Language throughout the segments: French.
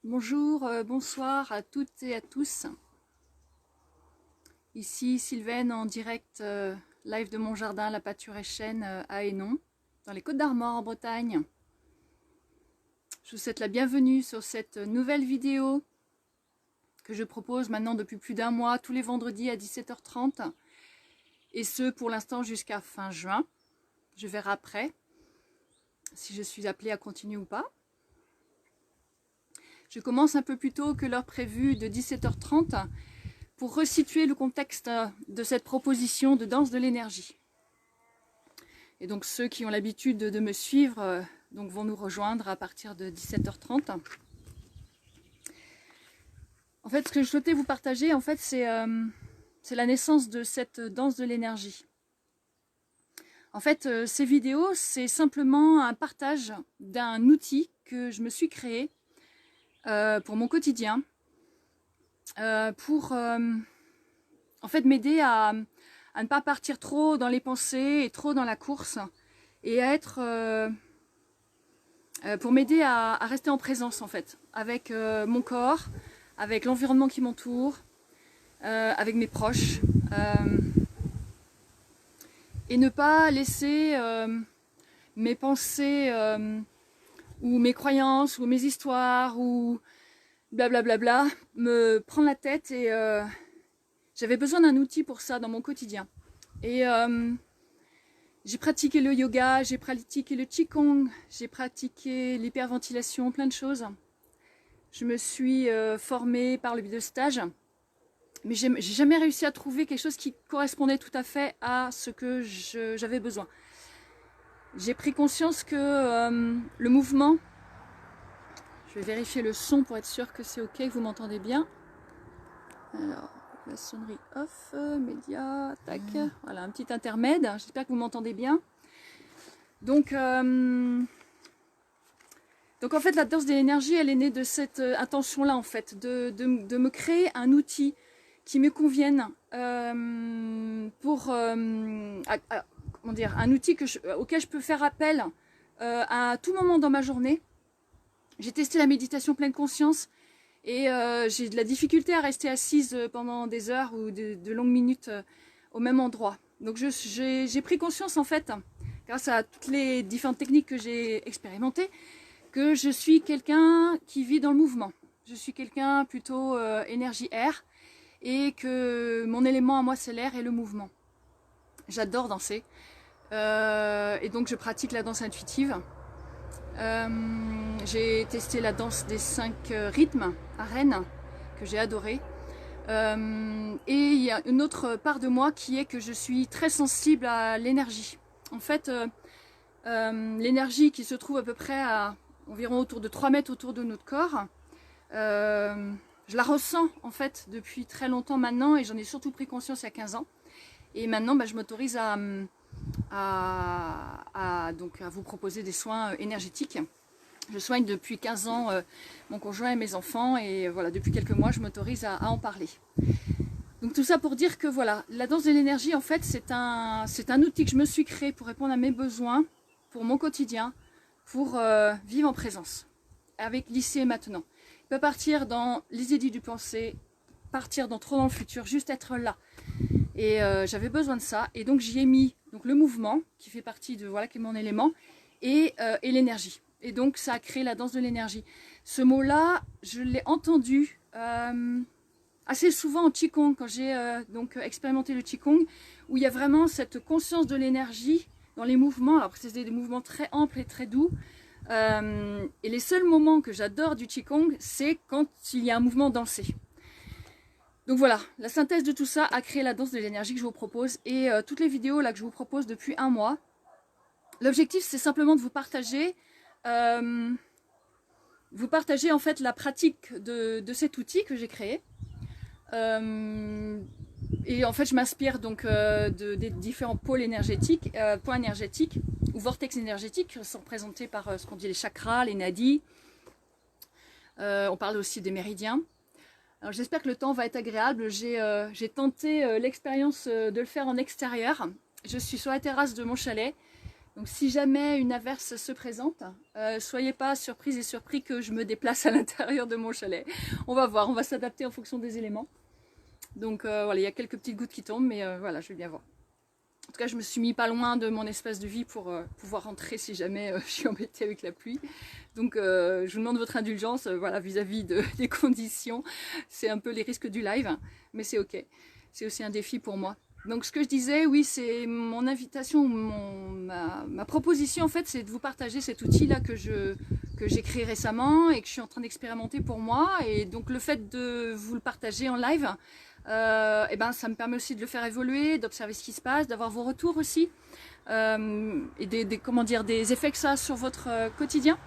Bonjour, bonsoir à toutes et à tous. Ici Sylvaine en direct live de mon jardin, la pâture et chêne à Hénon, dans les Côtes-d'Armor en Bretagne. Je vous souhaite la bienvenue sur cette nouvelle vidéo que je propose maintenant depuis plus d'un mois, tous les vendredis à 17h30. Et ce pour l'instant jusqu'à fin juin. Je verrai après si je suis appelée à continuer ou pas. Je commence un peu plus tôt que l'heure prévue de 17h30 pour resituer le contexte de cette proposition de danse de l'énergie. Et donc ceux qui ont l'habitude de me suivre donc vont nous rejoindre à partir de 17h30. En fait, ce que je souhaitais vous partager, en fait, c'est la naissance de cette danse de l'énergie. En fait, ces vidéos, c'est simplement un partage d'un outil que je me suis créé pour mon quotidien, pour en fait m'aider à ne pas partir trop dans les pensées et trop dans la course, et à être pour m'aider à rester en présence en fait, avec mon corps, avec l'environnement qui m'entoure, avec mes proches, et ne pas laisser mes pensées ou mes croyances ou mes histoires ou blablabla me prendre la tête. Et j'avais besoin d'un outil pour ça dans mon quotidien. Et j'ai pratiqué le yoga, j'ai pratiqué le qigong, j'ai pratiqué l'hyperventilation, plein de choses. Je me suis formée par le biais de stages, mais j'ai jamais réussi à trouver quelque chose qui correspondait tout à fait à ce que j'avais besoin. J'ai pris conscience que le mouvement, je vais vérifier le son pour être sûr que c'est ok, que vous m'entendez bien. Alors, la sonnerie off, média, tac, voilà un petit intermède, j'espère que vous m'entendez bien. Donc en fait la danse de l'énergie, elle est née de cette intention-là en fait, de me créer un outil qui me convienne pour comment dire, un outil auquel je peux faire appel à tout moment dans ma journée. J'ai testé la méditation pleine conscience et j'ai de la difficulté à rester assise pendant des heures ou de longues minutes au même endroit. Donc j'ai pris conscience en fait, grâce à toutes les différentes techniques que j'ai expérimentées, que je suis quelqu'un qui vit dans le mouvement. Je suis quelqu'un plutôt énergie air, et que mon élément à moi c'est l'air et le mouvement. J'adore danser et donc je pratique la danse intuitive. J'ai testé la danse des 5 rythmes à Rennes que j'ai adoré. Et il y a une autre part de moi qui est que je suis très sensible à l'énergie. En fait, l'énergie qui se trouve à peu près à environ autour de 3 mètres autour de notre corps, je la ressens en fait depuis très longtemps maintenant, et j'en ai surtout pris conscience il y a 15 ans. Et maintenant je m'autorise à vous proposer des soins énergétiques. Je soigne depuis 15 ans mon conjoint et mes enfants, et voilà, depuis quelques mois je m'autorise à en parler. Donc tout ça pour dire que voilà, la danse de l'énergie en fait c'est un outil que je me suis créé pour répondre à mes besoins, pour mon quotidien, pour vivre en présence, avec l'ici et maintenant. Il peut partir dans les idées du pensée, partir trop dans le futur, juste être là. Et j'avais besoin de ça, et donc j'y ai mis donc le mouvement qui fait partie de voilà qui est mon élément, et l'énergie. Et donc ça a créé la danse de l'énergie. Ce mot-là, je l'ai entendu assez souvent en qigong quand j'ai donc expérimenté le qigong, où il y a vraiment cette conscience de l'énergie dans les mouvements. Alors c'est des mouvements très amples et très doux. Et les seuls moments que j'adore du qigong, c'est quand il y a un mouvement dansé. Donc voilà, la synthèse de tout ça a créé la danse de l'énergie que je vous propose, et toutes les vidéos là que je vous propose depuis un mois. L'objectif c'est simplement de vous partager en fait la pratique de cet outil que j'ai créé. Et en fait je m'inspire donc des différents pôles énergétiques, points énergétiques ou vortex énergétiques qui sont représentés par ce qu'on dit les chakras, les nadis. On parle aussi des méridiens. Alors j'espère que le temps va être agréable. J'ai tenté l'expérience de le faire en extérieur. Je suis sur la terrasse de mon chalet. Donc si jamais une averse se présente, soyez pas surprises et surpris que je me déplace à l'intérieur de mon chalet. On va voir, on va s'adapter en fonction des éléments. Donc voilà, il y a quelques petites gouttes qui tombent, mais voilà, je vais bien voir. En tout cas, je me suis mis pas loin de mon espace de vie pour pouvoir rentrer si jamais je suis embêtée avec la pluie. Donc je vous demande votre indulgence voilà, vis-à-vis des conditions. C'est un peu les risques du live, mais c'est ok. C'est aussi un défi pour moi. Donc ce que je disais, oui, c'est mon invitation, ma proposition en fait, c'est de vous partager cet outil-là que j'ai créé récemment et que je suis en train d'expérimenter pour moi. Et donc le fait de vous le partager en live, et ben, ça me permet aussi de le faire évoluer, d'observer ce qui se passe, d'avoir vos retours aussi, et des effets que ça a sur votre quotidien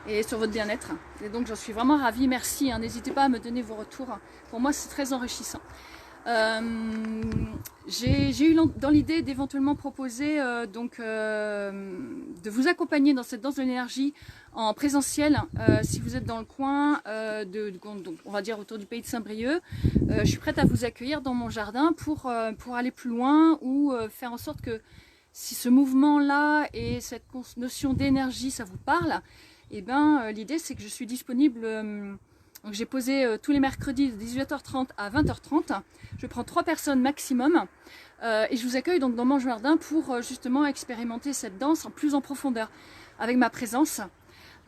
et sur votre bien-être. Et donc j'en suis vraiment ravie, merci, hein, n'hésitez pas à me donner vos retours, pour moi c'est très enrichissant. J'ai eu dans l'idée d'éventuellement proposer de vous accompagner dans cette danse de l'énergie en présentiel si vous êtes dans le coin donc, on va dire autour du pays de Saint-Brieuc. Je suis prête à vous accueillir dans mon jardin pour aller plus loin ou faire en sorte que si ce mouvement là et cette notion d'énergie ça vous parle, et ben l'idée c'est que je suis disponible. Donc j'ai posé tous les mercredis de 18h30 à 20h30. Je prends 3 personnes maximum et je vous accueille donc dans mon jardin pour justement expérimenter cette danse en profondeur avec ma présence.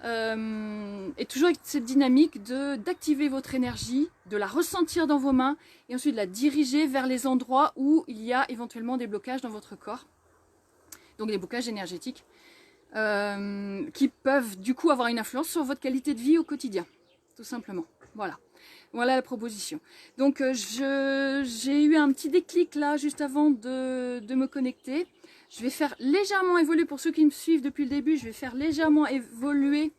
Et toujours avec cette dynamique d'activer votre énergie, de la ressentir dans vos mains et ensuite de la diriger vers les endroits où il y a éventuellement des blocages dans votre corps. Donc des blocages énergétiques qui peuvent du coup avoir une influence sur votre qualité de vie au quotidien. Tout simplement, voilà la proposition. Donc j'ai eu un petit déclic là juste avant de me connecter. Je vais faire légèrement évoluer, pour ceux qui me suivent depuis le début, je vais faire légèrement évoluer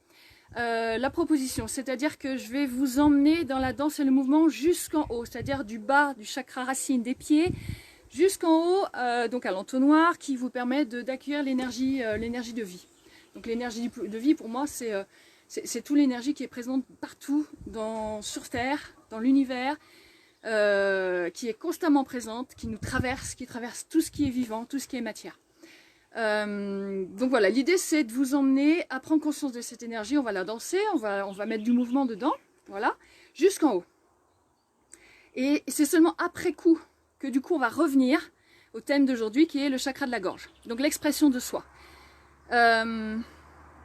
la proposition, c'est-à-dire que je vais vous emmener dans la danse et le mouvement jusqu'en haut, c'est-à-dire du bas du chakra racine des pieds jusqu'en haut, donc à l'entonnoir qui vous permet d'accueillir l'énergie de vie. Donc l'énergie de vie pour moi c'est toute l'énergie qui est présente partout sur Terre, dans l'univers, qui est constamment présente, qui nous traverse, qui traverse tout ce qui est vivant, tout ce qui est matière. Donc voilà, l'idée c'est de vous emmener à prendre conscience de cette énergie, on va la danser, on va mettre du mouvement dedans, voilà, jusqu'en haut. Et c'est seulement après coup que du coup on va revenir au thème d'aujourd'hui qui est le chakra de la gorge, donc l'expression de soi.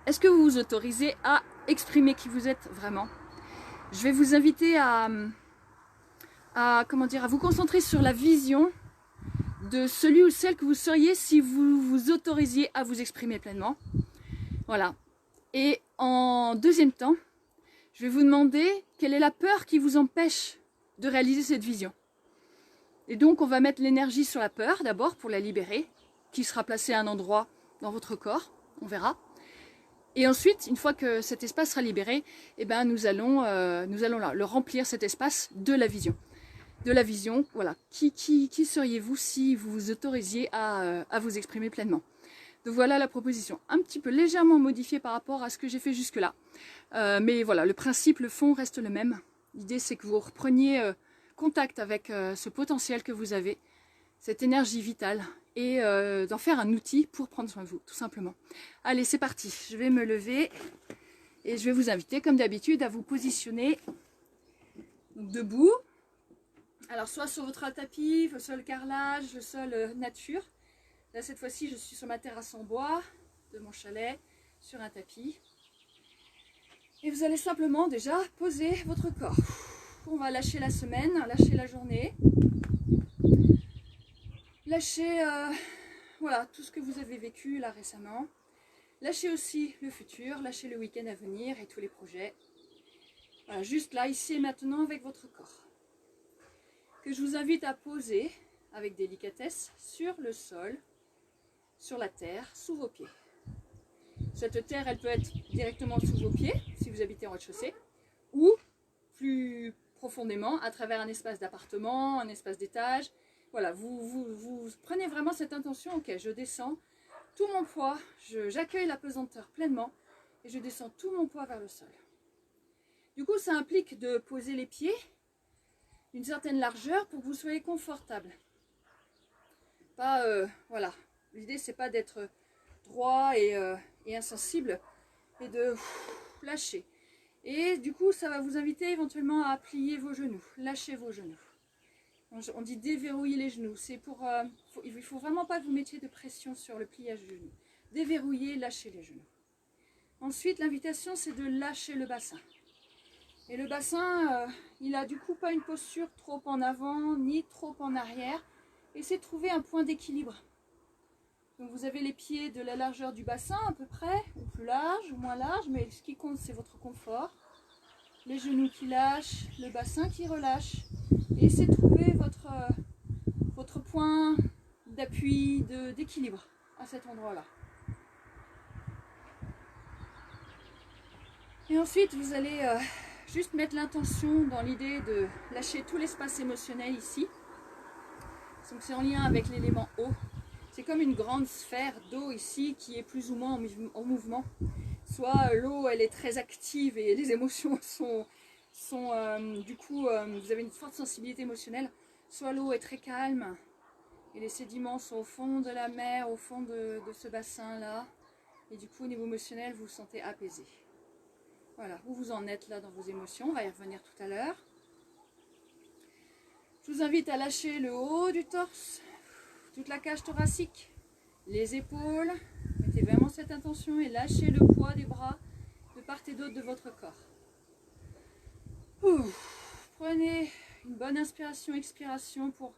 Est-ce que vous vous autorisez à exprimer qui vous êtes vraiment? Je vais vous inviter à vous concentrer sur la vision de celui ou celle que vous seriez si vous vous autorisiez à vous exprimer pleinement. Voilà. Et en deuxième temps, je vais vous demander quelle est la peur qui vous empêche de réaliser cette vision. Et donc on va mettre l'énergie sur la peur d'abord pour la libérer, qui sera placée à un endroit dans votre corps, on verra. Et ensuite, une fois que cet espace sera libéré, eh ben, nous allons le remplir, cet espace, de la vision. De la vision, voilà. Qui seriez-vous si vous vous autorisiez à vous exprimer pleinement? Donc voilà la proposition. Un petit peu légèrement modifiée par rapport à ce que j'ai fait jusque-là. Mais voilà, le principe, le fond reste le même. L'idée, c'est que vous repreniez contact avec ce potentiel que vous avez, cette énergie vitale, et d'en faire un outil pour prendre soin de vous, tout simplement. Allez, c'est parti, je vais me lever et je vais vous inviter, comme d'habitude, à vous positionner donc, debout. Alors, soit sur votre tapis, le sol carrelage, le sol nature. Là, cette fois-ci, je suis sur ma terrasse en bois de mon chalet, sur un tapis. Et vous allez simplement déjà poser votre corps. On va lâcher la semaine, lâcher la journée. Lâchez voilà, tout ce que vous avez vécu là récemment. Lâchez aussi le futur, lâchez le week-end à venir et tous les projets. Voilà, juste là, ici et maintenant avec votre corps. Que je vous invite à poser avec délicatesse sur le sol, sur la terre, sous vos pieds. Cette terre, elle peut être directement sous vos pieds, si vous habitez en rez-de-chaussée, ou plus profondément à travers un espace d'appartement, un espace d'étage. Voilà, vous prenez vraiment cette intention, ok, je descends tout mon poids, j'accueille la pesanteur pleinement et je descends tout mon poids vers le sol. Du coup, ça implique de poser les pieds d'une certaine largeur pour que vous soyez confortable. Pas, voilà, l'idée c'est pas d'être droit et insensible, et de lâcher. Et du coup, ça va vous inviter éventuellement à plier vos genoux, lâcher vos genoux. On dit déverrouiller les genoux. C'est pour, il ne faut vraiment pas que vous mettiez de pression sur le pliage du genou. Déverrouiller, lâcher les genoux. Ensuite, l'invitation, c'est de lâcher le bassin. Et le bassin, il a du coup pas une posture trop en avant, ni trop en arrière. Essayez de trouver un point d'équilibre. Donc vous avez les pieds de la largeur du bassin à peu près, ou plus large, ou moins large, mais ce qui compte, c'est votre confort. Les genoux qui lâchent, le bassin qui relâche. Et essayez de trouver votre point d'appui, d'équilibre à cet endroit-là. Et ensuite, vous allez juste mettre l'intention dans l'idée de lâcher tout l'espace émotionnel ici. Donc c'est en lien avec l'élément eau. C'est comme une grande sphère d'eau ici qui est plus ou moins en mouvement. Soit l'eau elle est très active et les émotions du coup vous avez une forte sensibilité émotionnelle. Soit l'eau est très calme et les sédiments sont au fond de la mer, au fond de ce bassin là. Et du coup au niveau émotionnel vous vous sentez apaisé. Voilà, où vous en êtes là dans vos émotions, on va y revenir tout à l'heure. Je vous invite à lâcher le haut du torse, toute la cage thoracique, les épaules. Mettez vraiment cette intention et lâchez le poids des bras de part et d'autre de votre corps. Prenez une bonne inspiration, expiration pour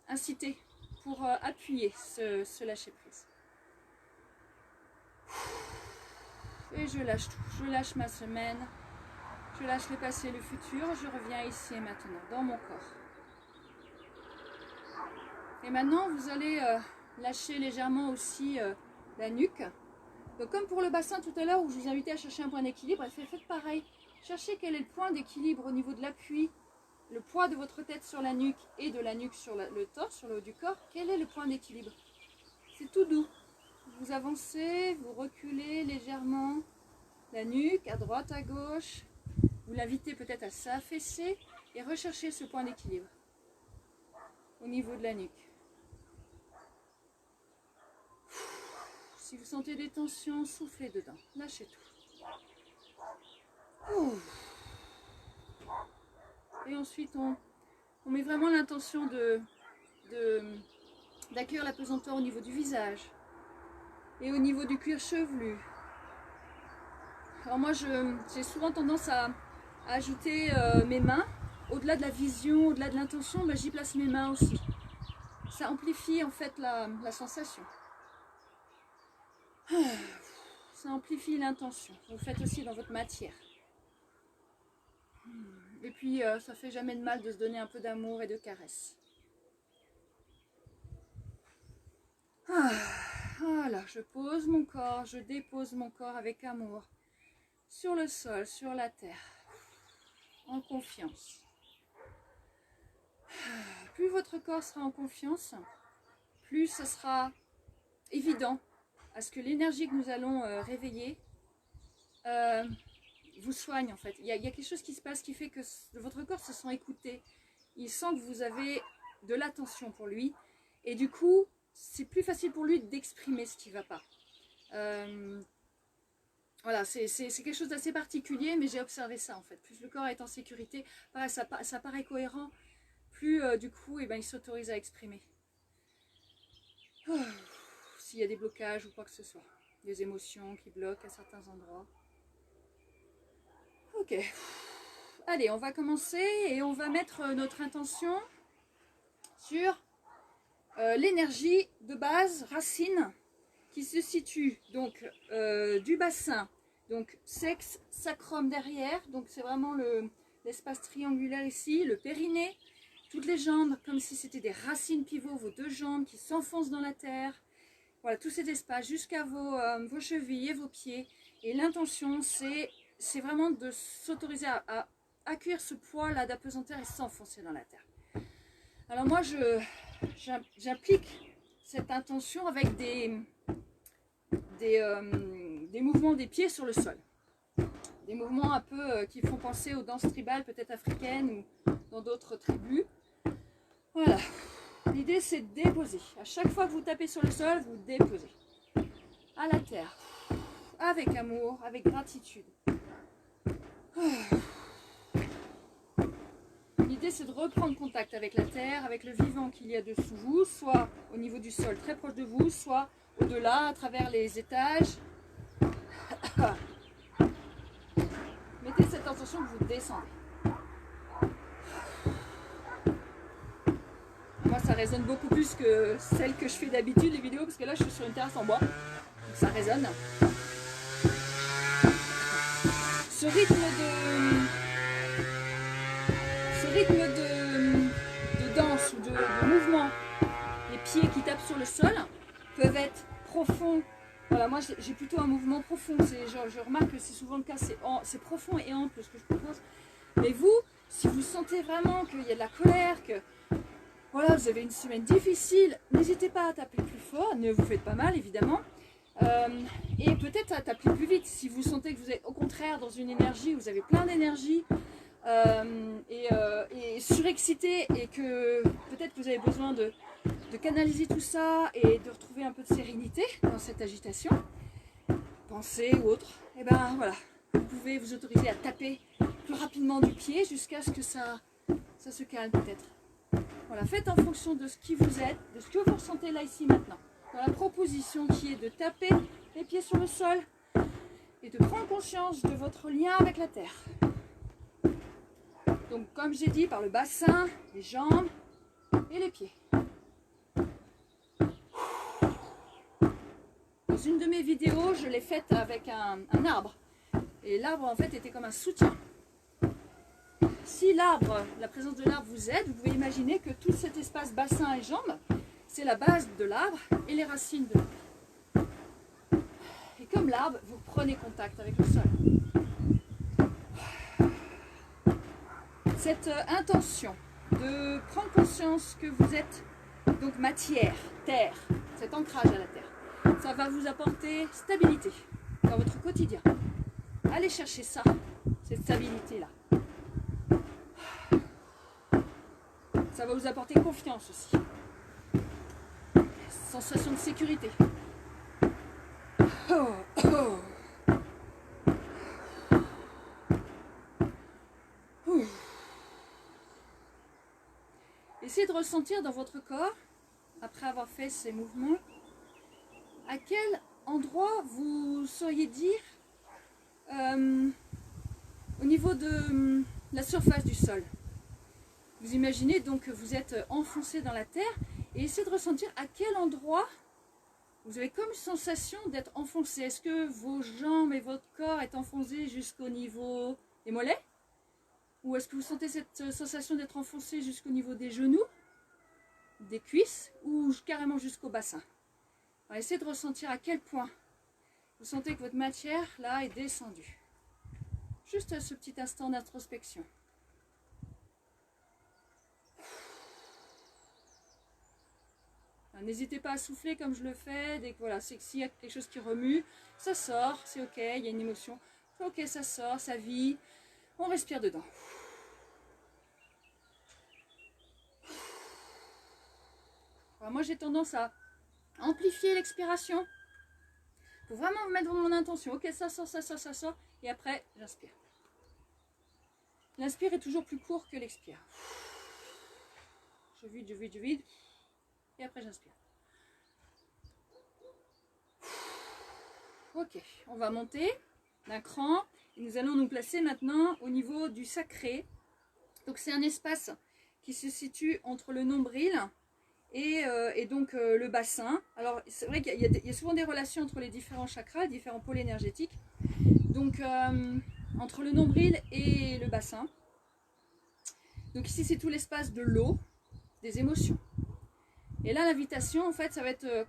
inciter, pour appuyer ce lâcher prise. Et je lâche tout. Je lâche ma semaine. Je lâche le passé et le futur. Je reviens ici et maintenant, dans mon corps. Et maintenant, vous allez lâcher légèrement aussi la nuque. Donc comme pour le bassin tout à l'heure où je vous invitais à chercher un point d'équilibre, faites pareil. Cherchez quel est le point d'équilibre au niveau de l'appui, le poids de votre tête sur la nuque et de la nuque sur le torse, sur le haut du corps. Quel est le point d'équilibre? C'est tout doux. Vous avancez, vous reculez légèrement la nuque à droite, à gauche. Vous l'invitez peut-être à s'affaisser et recherchez ce point d'équilibre au niveau de la nuque. Si vous sentez des tensions, soufflez dedans. Lâchez tout. Et ensuite, on met vraiment l'intention d'accueillir la pesanteur au niveau du visage et au niveau du cuir chevelu. Alors moi, j'ai souvent tendance à ajouter mes mains. Au-delà de la vision, au-delà de l'intention, ben, j'y place mes mains aussi. Ça amplifie en fait la sensation. Ça amplifie l'intention. Vous le faites aussi dans votre matière. Et puis, ça fait jamais de mal de se donner un peu d'amour et de caresses. Voilà, je pose mon corps, je dépose mon corps avec amour sur le sol, sur la terre, en confiance. Plus votre corps sera en confiance, plus ce sera évident à ce que l'énergie que nous allons réveiller vous soigne en fait. Il y a quelque chose qui se passe qui fait que votre corps se sent écouté. Il sent que vous avez de l'attention pour lui et du coup, c'est plus facile pour lui d'exprimer ce qui ne va pas. Voilà, c'est quelque chose d'assez particulier, mais j'ai observé ça en fait. Plus le corps est en sécurité, pareil, ça paraît cohérent, plus du coup, il s'autorise à exprimer. S'il y a des blocages ou quoi que ce soit, des émotions qui bloquent à certains endroits. Ok, allez, on va commencer et on va mettre notre intention sur l'énergie de base, racine, qui se situe donc du bassin, donc sexe, sacrum derrière, donc c'est vraiment l'espace triangulaire ici, le périnée, toutes les jambes comme si c'était des racines pivots, vos deux jambes qui s'enfoncent dans la terre, voilà tout cet espace jusqu'à vos chevilles et vos pieds, et l'intention c'est vraiment de s'autoriser à accueillir ce poids là d'apesanteur et s'enfoncer dans la terre. Alors moi j'applique cette intention avec des mouvements des pieds sur le sol. Des mouvements un peu qui font penser aux danses tribales, peut-être africaines ou dans d'autres tribus. Voilà. L'idée c'est de déposer. À chaque fois que vous tapez sur le sol, vous déposez. à la terre, avec amour, avec gratitude. L'idée, c'est de reprendre contact avec la terre, avec le vivant qu'il y a dessous vous, soit au niveau du sol très proche de vous, soit au-delà, à travers les étages. Mettez cette intention que vous descendez. Moi, ça résonne beaucoup plus que celle que je fais d'habitude, les vidéos, parce que là, je suis sur une terrasse en bois, donc ça résonne. Ce rythme de danse ou de mouvement, les pieds qui tapent sur le sol, peuvent être profonds. Voilà, moi j'ai plutôt un mouvement profond. Je remarque que c'est souvent le cas, c'est profond et ample ce que je propose. Mais vous, si vous sentez vraiment qu'il y a de la colère, que voilà, vous avez une semaine difficile, n'hésitez pas à taper plus fort, ne vous faites pas mal évidemment. Et peut-être à taper plus vite si vous sentez que vous êtes au contraire dans une énergie, vous avez plein d'énergie et surexcité et que peut-être que vous avez besoin de canaliser tout ça et de retrouver un peu de sérénité dans cette agitation, pensée ou autre. Et ben voilà, vous pouvez vous autoriser à taper plus rapidement du pied jusqu'à ce que ça se calme peut-être. Voilà, faites en fonction de ce qui vous êtes, de ce que vous ressentez là, ici, maintenant. Dans la proposition qui est de taper les pieds sur le sol et de prendre conscience de votre lien avec la terre. Donc, comme j'ai dit, par le bassin, les jambes et les pieds. Dans une de mes vidéos, je l'ai faite avec un arbre. Et l'arbre, en fait, était comme un soutien. Si l'arbre, la présence de l'arbre vous aide, vous pouvez imaginer que tout cet espace bassin et jambes, c'est la base de l'arbre et les racines de l'arbre. Et comme l'arbre, vous prenez contact avec le sol. Cette intention de prendre conscience que vous êtes donc matière, terre, cet ancrage à la terre, ça va vous apporter stabilité dans votre quotidien. Allez chercher ça, cette stabilité-là. Ça va vous apporter confiance aussi. Sensation de sécurité. Oh, oh. Essayez de ressentir dans votre corps, après avoir fait ces mouvements, à quel endroit vous sauriez dire au niveau de la surface du sol. Vous imaginez donc que vous êtes enfoncé dans la terre et essayez de ressentir à quel endroit vous avez comme sensation d'être enfoncé. Est-ce que vos jambes et votre corps est enfoncé jusqu'au niveau des mollets? Ou est-ce que vous sentez cette sensation d'être enfoncé jusqu'au niveau des genoux, des cuisses ou carrément jusqu'au bassin? Alors, essayez de ressentir à quel point vous sentez que votre matière là est descendue. Juste ce petit instant d'introspection. N'hésitez pas à souffler comme je le fais, dès que voilà, c'est que s'il y a quelque chose qui remue, ça sort, c'est ok, il y a une émotion, c'est ok, ça sort, ça vit, on respire dedans. Alors moi j'ai tendance à amplifier l'expiration, pour vraiment mettre mon intention, ok ça sort, ça sort, ça sort, et après j'inspire. L'inspire est toujours plus court que l'expire. Je vide, je vide, je vide. Et après j'inspire. Ok, on va monter d'un cran et nous allons nous placer maintenant au niveau du sacré. Donc c'est un espace qui se situe entre le nombril et donc le bassin. Alors c'est vrai qu'il y a souvent des relations entre les différents chakras, les différents pôles énergétiques. Donc entre le nombril et le bassin. Donc ici c'est tout l'espace de l'eau, des émotions. Et là, l'invitation, en fait, ça va être,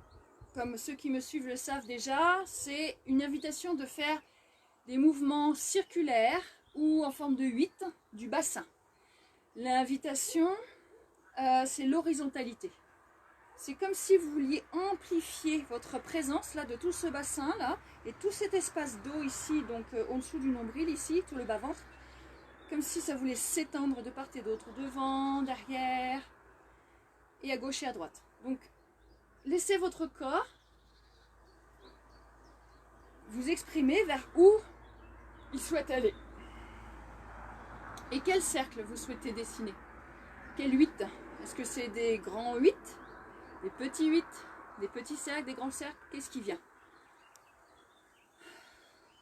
comme ceux qui me suivent le savent déjà, c'est une invitation de faire des mouvements circulaires ou en forme de 8 du bassin. L'invitation, c'est l'horizontalité. C'est comme si vous vouliez amplifier votre présence là de tout ce bassin là et tout cet espace d'eau ici, donc en dessous du nombril ici, tout le bas-ventre, comme si ça voulait s'étendre de part et d'autre, devant, derrière et à gauche et à droite. Donc, laissez votre corps vous exprimer vers où il souhaite aller. Et quel cercle vous souhaitez dessiner? Quel 8? Est-ce que c'est des grands 8? Des petits 8? Des petits cercles? Des grands cercles? Qu'est-ce qui vient?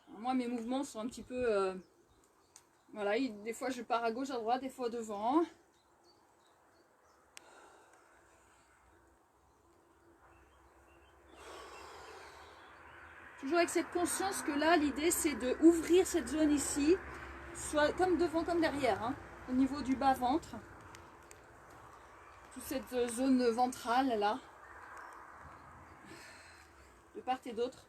Alors moi, mes mouvements sont un petit peu... voilà, des fois je pars à gauche, à droite, des fois devant. Toujours avec cette conscience que là, l'idée c'est de ouvrir cette zone ici, soit comme devant comme derrière, hein, au niveau du bas-ventre. Toute cette zone ventrale là, de part et d'autre,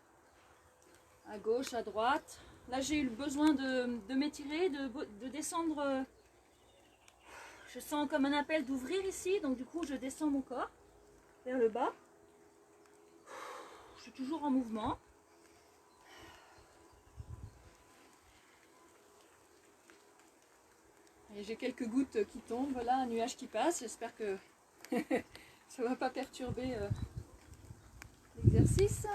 à gauche, à droite. Là j'ai eu le besoin de m'étirer, de descendre. Je sens comme un appel d'ouvrir ici, donc du coup je descends mon corps vers le bas. Je suis toujours en mouvement. Et j'ai quelques gouttes qui tombent, voilà, un nuage qui passe. J'espère que ça ne va pas perturber l'exercice.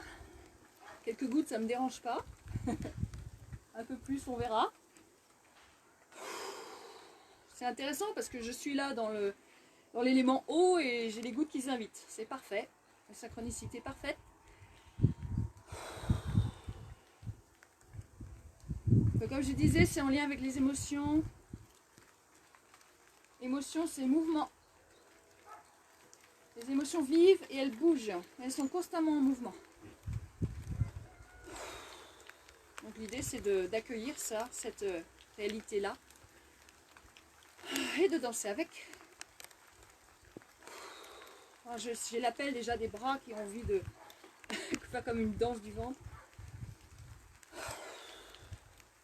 Quelques gouttes, ça ne me dérange pas. Un peu plus, on verra. C'est intéressant parce que je suis là dans l'élément eau et j'ai les gouttes qui s'invitent. C'est parfait. La synchronicité parfaite. Donc, comme je disais, c'est en lien avec les émotions. Émotion, c'est mouvement. Les émotions vivent et elles bougent. Elles sont constamment en mouvement. Donc l'idée, c'est d'accueillir ça, cette réalité-là. Et de danser avec. J'ai l'appel déjà des bras qui ont envie de faire comme une danse du ventre.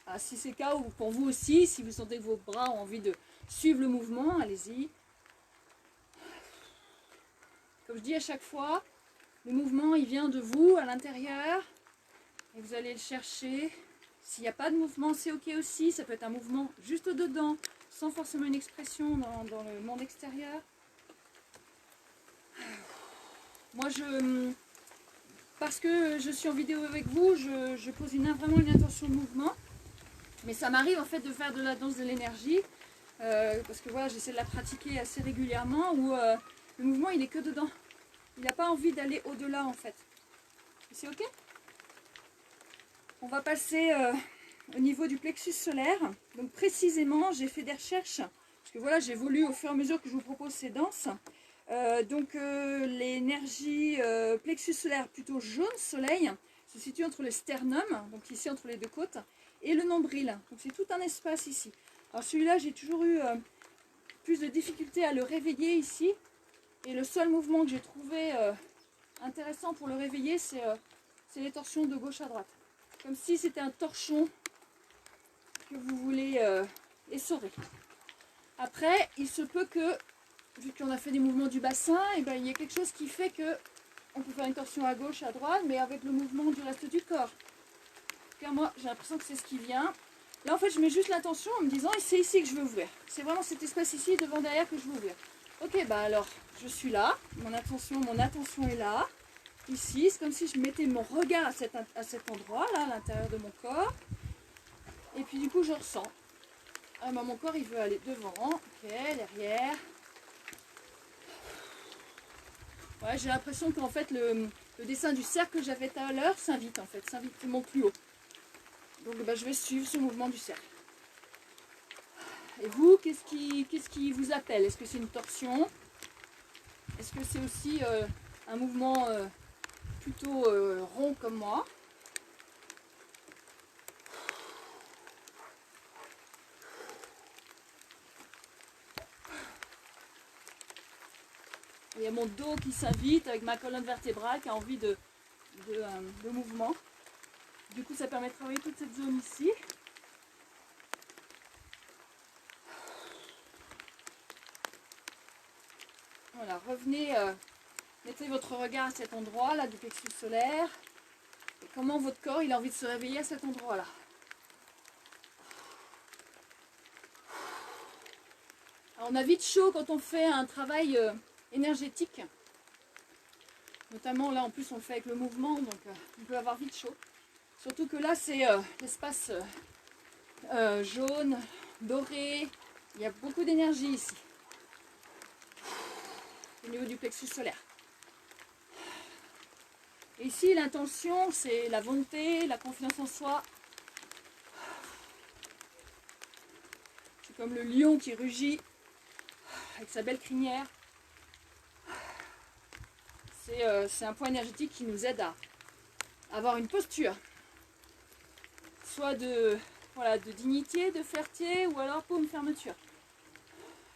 Ah, si c'est le cas, ou pour vous aussi, si vous sentez que vos bras ont envie de suivre le mouvement, allez-y. Comme je dis à chaque fois, le mouvement, il vient de vous, à l'intérieur, et vous allez le chercher. S'il n'y a pas de mouvement, c'est ok aussi, ça peut être un mouvement juste dedans, sans forcément une expression dans le monde extérieur. Moi, parce que je suis en vidéo avec vous, je pose vraiment une intention de mouvement. Mais ça m'arrive en fait de faire de la danse de l'énergie, parce que voilà, j'essaie de la pratiquer assez régulièrement, où le mouvement il est que dedans. Il n'a pas envie d'aller au-delà en fait. C'est ok? On va passer au niveau du plexus solaire. Donc précisément, j'ai fait des recherches, parce que voilà, j'évolue au fur et à mesure que je vous propose ces danses. L'énergie plexus solaire plutôt jaune soleil se situe entre le sternum, donc ici entre les deux côtes, et le nombril. Donc c'est tout un espace ici. Alors celui-là, j'ai toujours eu plus de difficultés à le réveiller ici. Et le seul mouvement que j'ai trouvé intéressant pour le réveiller, c'est les torsions de gauche à droite. Comme si c'était un torchon que vous voulez essorer. Après, il se peut que, vu qu'on a fait des mouvements du bassin, et ben, il y a quelque chose qui fait que on peut faire une torsion à gauche, à droite, mais avec le mouvement du reste du corps. Car moi, j'ai l'impression que c'est ce qui vient. Là, en fait, je mets juste l'intention en me disant, c'est ici que je veux ouvrir. C'est vraiment cet espace ici, devant, derrière, que je veux ouvrir. Ok, bah alors, je suis là. Mon attention est là. Ici, c'est comme si je mettais mon regard à cet endroit-là, à l'intérieur de mon corps. Et puis, du coup, je ressens. Ah, bah, mon corps, il veut aller devant. Ok, derrière. Ouais, j'ai l'impression qu'en fait, le dessin du cercle que j'avais tout à l'heure s'invite, en fait. S'invite mon plus haut. Donc bah, je vais suivre ce mouvement du cercle. Et vous, qu'est-ce qui vous appelle? Est-ce que c'est une torsion? Est-ce que c'est aussi un mouvement plutôt rond comme moi? Il y a mon dos qui s'invite avec ma colonne vertébrale qui a envie de mouvement. Du coup, ça permet de travailler toute cette zone ici. Voilà, revenez, mettez votre regard à cet endroit là du plexus solaire. Et comment votre corps il a envie de se réveiller à cet endroit là. Alors, on a vite chaud quand on fait un travail énergétique. Notamment là en plus on le fait avec le mouvement, donc on peut avoir vite chaud. Surtout que là, c'est l'espace jaune, doré. Il y a beaucoup d'énergie ici. Au niveau du plexus solaire. Et ici, l'intention, c'est la volonté, la confiance en soi. C'est comme le lion qui rugit avec sa belle crinière. C'est un point énergétique qui nous aide à avoir une posture. Soit de dignité, de fierté, ou alors paume fermeture.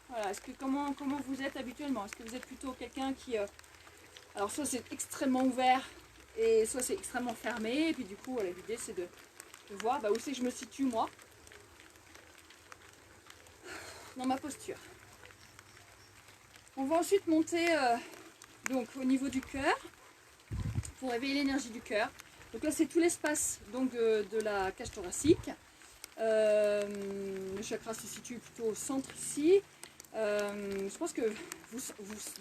Voilà, comment vous êtes habituellement? Est-ce que vous êtes plutôt quelqu'un qui... alors soit c'est extrêmement ouvert, et soit c'est extrêmement fermé, et puis du coup l'idée c'est de voir où c'est que je me situe moi dans ma posture. On va ensuite monter donc au niveau du cœur pour réveiller l'énergie du cœur. Donc là c'est tout l'espace donc de la cage thoracique. Le chakra se situe plutôt au centre ici. Je pense que vous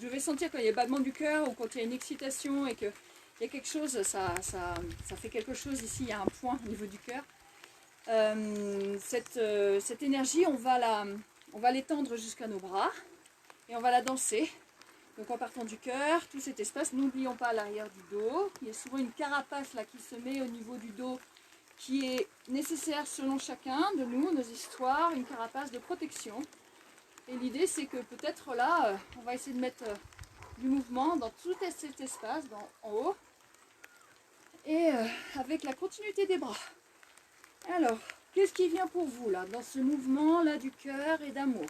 devez sentir quand il y a battement du cœur ou quand il y a une excitation et qu'il y a quelque chose, ça fait quelque chose ici, il y a un point au niveau du cœur. Cette énergie, on va l'étendre jusqu'à nos bras et on va la danser. Donc en partant du cœur, tout cet espace, n'oublions pas l'arrière du dos. Il y a souvent une carapace là qui se met au niveau du dos qui est nécessaire selon chacun de nous, nos histoires, une carapace de protection. Et l'idée c'est que peut-être là, on va essayer de mettre du mouvement dans tout cet espace, en haut, et avec la continuité des bras. Alors, qu'est-ce qui vient pour vous là, dans ce mouvement là du cœur et d'amour?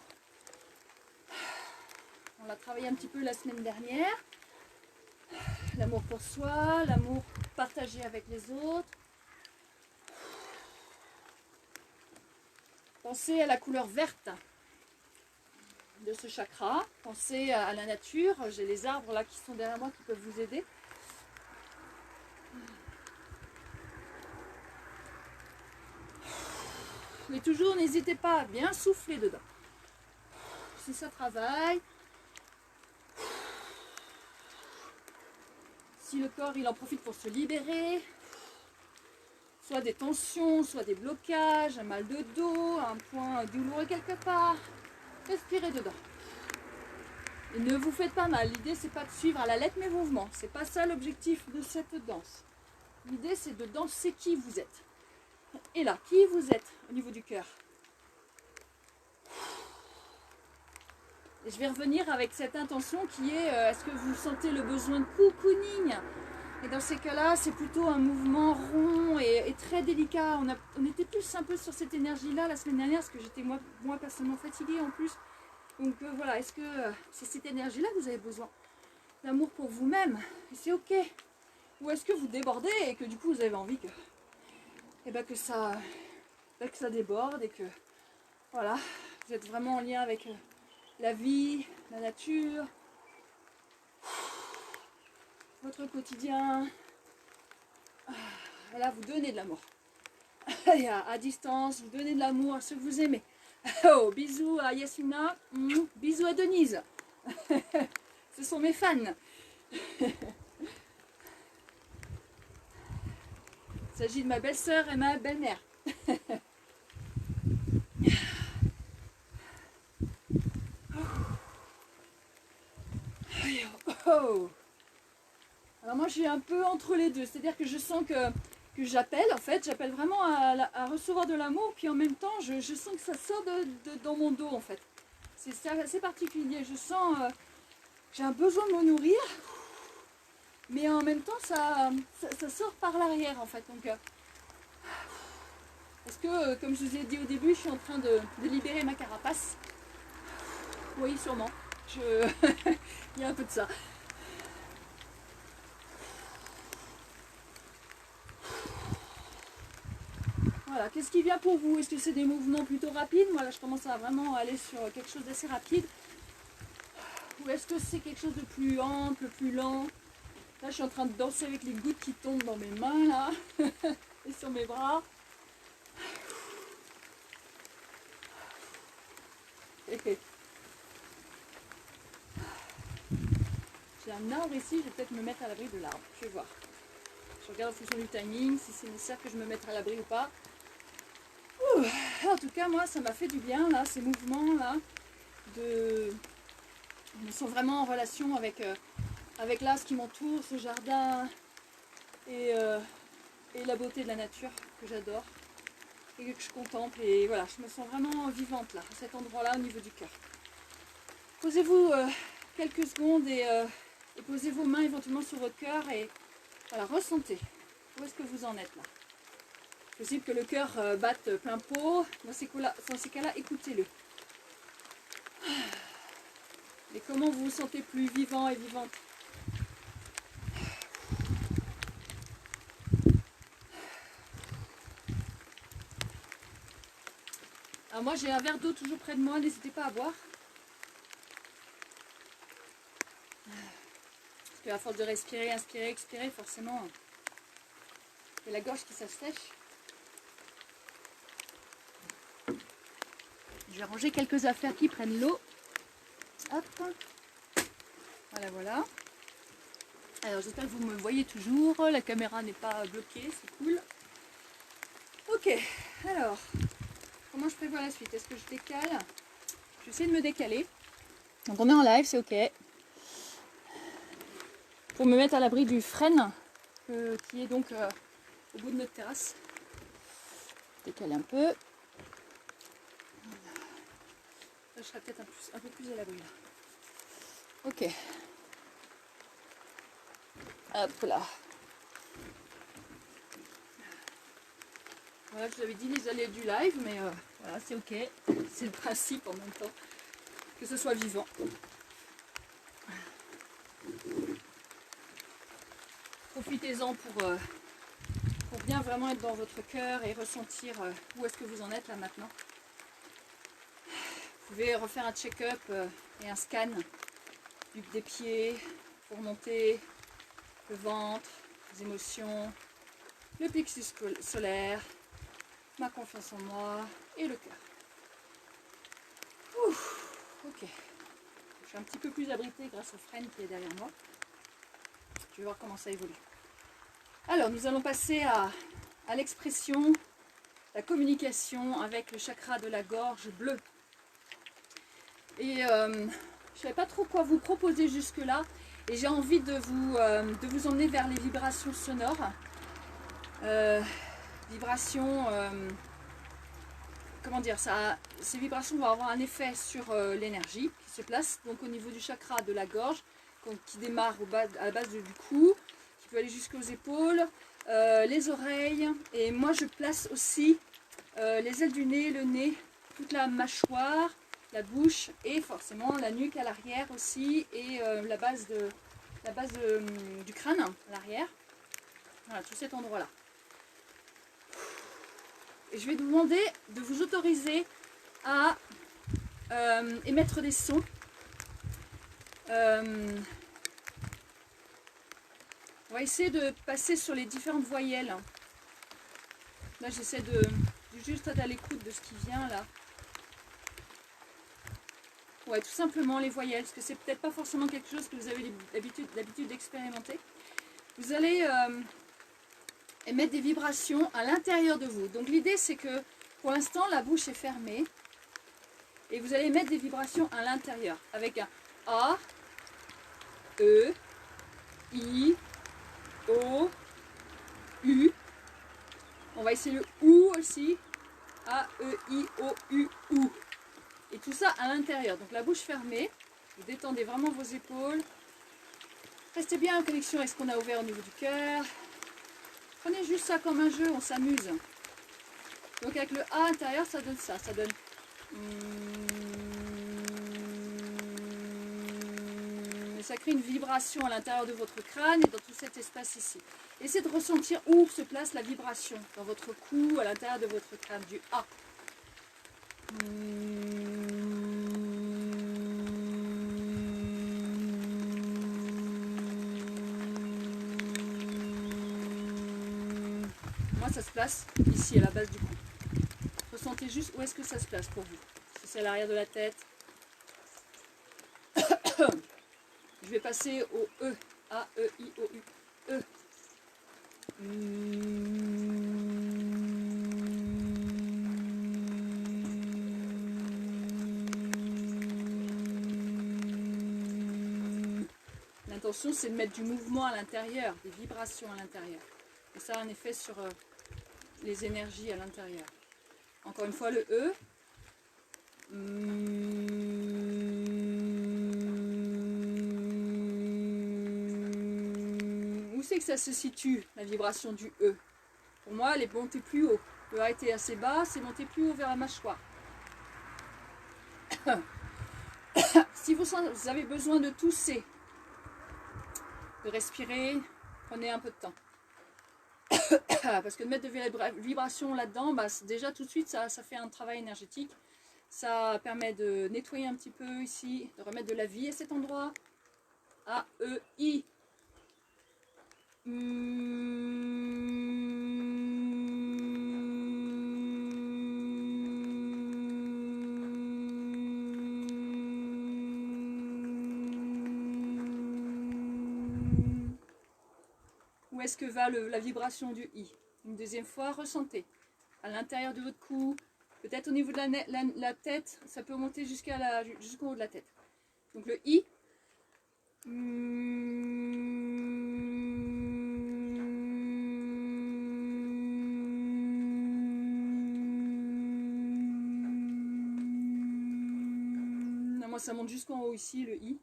On l'a travaillé un petit peu la semaine dernière. L'amour pour soi, l'amour partagé avec les autres. Pensez à la couleur verte de ce chakra. Pensez à la nature. J'ai les arbres là qui sont derrière moi qui peuvent vous aider. Mais toujours, n'hésitez pas à bien souffler dedans. Si ça travaille. Si le corps il en profite pour se libérer. Soit des tensions, soit des blocages, un mal de dos, un point douloureux quelque part. Respirez dedans. Et ne vous faites pas mal. L'idée, c'est pas de suivre à la lettre mes mouvements. C'est pas ça l'objectif de cette danse. L'idée, c'est de danser qui vous êtes. Et là, qui vous êtes au niveau du cœur. Et je vais revenir avec cette intention qui est, est-ce que vous sentez le besoin de cocooning? Et dans ces cas-là, c'est plutôt un mouvement rond et très délicat. On était plus un peu sur cette énergie-là la semaine dernière, parce que j'étais moi personnellement fatiguée en plus. Donc voilà, est-ce que c'est cette énergie-là que vous avez besoin? D'amour pour vous-même, et c'est ok. Ou est-ce que vous débordez et que du coup vous avez envie que ça déborde et que voilà, vous êtes vraiment en lien avec la vie, la nature, votre quotidien. Et là, vous donnez de l'amour. À distance, vous donnez de l'amour à ceux que vous aimez. Oh, bisous à Yasmina, bisous à Denise. Ce sont mes fans. Il s'agit de ma belle-sœur et ma belle-mère. Oh. Alors moi je suis un peu entre les deux, c'est-à-dire que je sens que j'appelle en fait, j'appelle vraiment à recevoir de l'amour, puis en même temps je sens que ça sort dans mon dos en fait. C'est assez particulier, je sens j'ai un besoin de me nourrir, mais en même temps ça sort par l'arrière en fait. Donc est-ce que comme je vous ai dit au début, je suis en train de libérer ma carapace? Oui, sûrement. Il y a un peu de ça. Voilà, qu'est-ce qui vient pour vous? Est-ce que c'est des mouvements plutôt rapides? Moi là je commence à vraiment aller sur quelque chose d'assez rapide. Ou est-ce que c'est quelque chose de plus ample, plus lent? Là je suis en train de danser avec les gouttes qui tombent dans mes mains là et sur mes bras. J'ai un arbre ici, je vais peut-être me mettre à l'abri de l'arbre. Je vais voir. Je Je regarde en fonction du timing, si c'est nécessaire que je me mette à l'abri ou pas. Ouh. En tout cas, moi, ça m'a fait du bien, là, ces mouvements-là. Je me sens vraiment en relation avec là, ce qui m'entoure, ce jardin et la beauté de la nature que j'adore et que je contemple. Et voilà, je me sens vraiment vivante, là, à cet endroit-là, au niveau du cœur. Posez-vous quelques secondes et posez vos mains éventuellement sur votre cœur et voilà, ressentez. Où est-ce que vous en êtes là? C'est possible que le cœur batte plein pot. Dans ces cas-là, écoutez-le. Et comment vous vous sentez plus vivant et vivante? Alors moi j'ai un verre d'eau toujours près de moi, n'hésitez pas à boire. Parce qu'à force de respirer, inspirer, expirer, forcément, il y a la gorge qui s'assèche. Je vais ranger quelques affaires qui prennent l'eau. Hop. Voilà, voilà. Alors j'espère que vous me voyez toujours. La caméra n'est pas bloquée, c'est cool. Ok, alors, comment je prévois la suite? Est-ce que je décale? Je vais essayer de me décaler. Donc on est en live, c'est ok. Pour me mettre à l'abri du frêne qui est donc au bout de notre terrasse. Décaler un peu. Je serai peut-être un peu plus à l'abri là. Ok. Hop là. Voilà, je vous avais dit les allées du live, mais voilà, c'est ok. C'est le principe en même temps. Que ce soit vivant. Profitez-en pour bien vraiment être dans votre cœur et ressentir où est-ce que vous en êtes là maintenant. Vous pouvez refaire un check-up et un scan des pieds pour monter le ventre, les émotions, le plexus solaire, ma confiance en moi et le cœur. Ok. Je suis un petit peu plus abritée grâce au frêne qui est derrière moi. Je vais voir comment ça évolue. Alors, nous allons passer à l'expression, la communication avec le chakra de la gorge bleue. Et je ne savais pas trop quoi vous proposer jusque-là. Et j'ai envie de vous emmener vers les vibrations sonores. Vibrations, comment dire, ces vibrations vont avoir un effet sur l'énergie qui se place donc au niveau du chakra de la gorge, qui démarre à la base du cou, qui peut aller jusqu'aux épaules, les oreilles. Et moi je place aussi les ailes du nez, le nez, toute la mâchoire, la bouche et forcément la nuque à l'arrière aussi et la base du crâne à l'arrière. Voilà, tout cet endroit-là. Et je vais vous demander de vous autoriser à émettre des sons. On va essayer de passer sur les différentes voyelles. Là, j'essaie de juste être à l'écoute de ce qui vient là. Ouais, tout simplement les voyelles, parce que c'est peut-être pas forcément quelque chose que vous avez l'habitude d'expérimenter. Vous allez émettre des vibrations à l'intérieur de vous. Donc l'idée c'est que pour l'instant la bouche est fermée et vous allez émettre des vibrations à l'intérieur avec un A, E, I, O, U. On va essayer le OU aussi. A, E, I, O, U, OU. Et tout ça à l'intérieur. Donc la bouche fermée. Vous détendez vraiment vos épaules. Restez bien en connexion avec ce qu'on a ouvert au niveau du cœur. Prenez juste ça comme un jeu, on s'amuse. Donc avec le A intérieur, ça donne ça. Ça donne... Et ça crée une vibration à l'intérieur de votre crâne et dans tout cet espace ici. Essayez de ressentir où se place la vibration dans votre cou, à l'intérieur de votre crâne, du A. Moi, ça se place ici, à la base du cou. Ressentez juste où est-ce que ça se place pour vous. Si c'est à l'arrière de la tête. Je vais passer au E. A, E, I, O, U. E. L'intention, c'est de mettre du mouvement à l'intérieur, des vibrations à l'intérieur. Et ça a un effet sur les énergies à l'intérieur. Encore une fois, le E. Où c'est que ça se situe, la vibration du E? Pour moi, elle est montée plus haut. Le A était assez bas, c'est monté plus haut vers la mâchoire. Si vous avez besoin de tousser, de respirer, prenez un peu de temps. Parce que de mettre de vibrations là-dedans, bah, déjà tout de suite, ça fait un travail énergétique. Ça permet de nettoyer un petit peu ici, de remettre de la vie à cet endroit. A, E, I. Où est-ce que va la vibration du I? Une deuxième fois, ressentez. À l'intérieur de votre cou, peut-être au niveau de la tête, ça peut monter jusqu'au haut de la tête. Donc le I. Moi, ça monte jusqu'en haut ici, le I.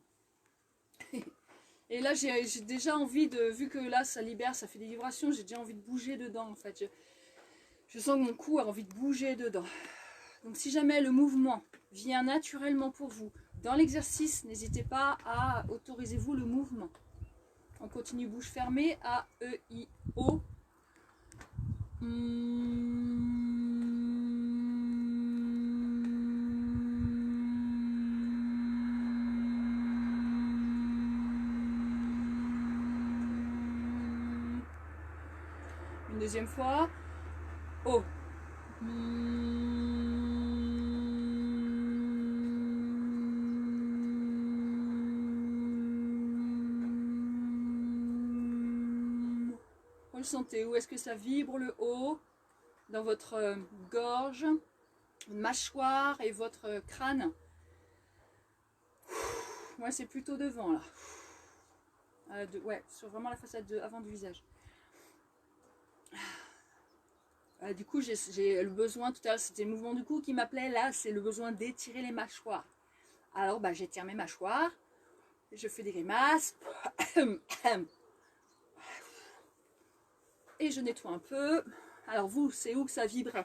Et là, j'ai déjà envie de, vu que là, ça libère, ça fait des vibrations, j'ai déjà envie de bouger dedans, en fait. Je sens que mon cou a envie de bouger dedans. Donc, si jamais le mouvement vient naturellement pour vous dans l'exercice, n'hésitez pas à autoriser-vous le mouvement. On continue bouche fermée, A, E, I, O. Une deuxième fois, O. Ressentez où est-ce que ça vibre le haut dans votre gorge, mâchoire et votre crâne. Moi, c'est plutôt devant là. Ouais, sur vraiment la façade avant du visage. Du coup, j'ai le besoin, tout à l'heure c'était le mouvement du cou qui m'appelait, là c'est le besoin d'étirer les mâchoires. Alors bah, j'étire mes mâchoires, je fais des grimaces, et je nettoie un peu. Alors vous, c'est où que ça vibre?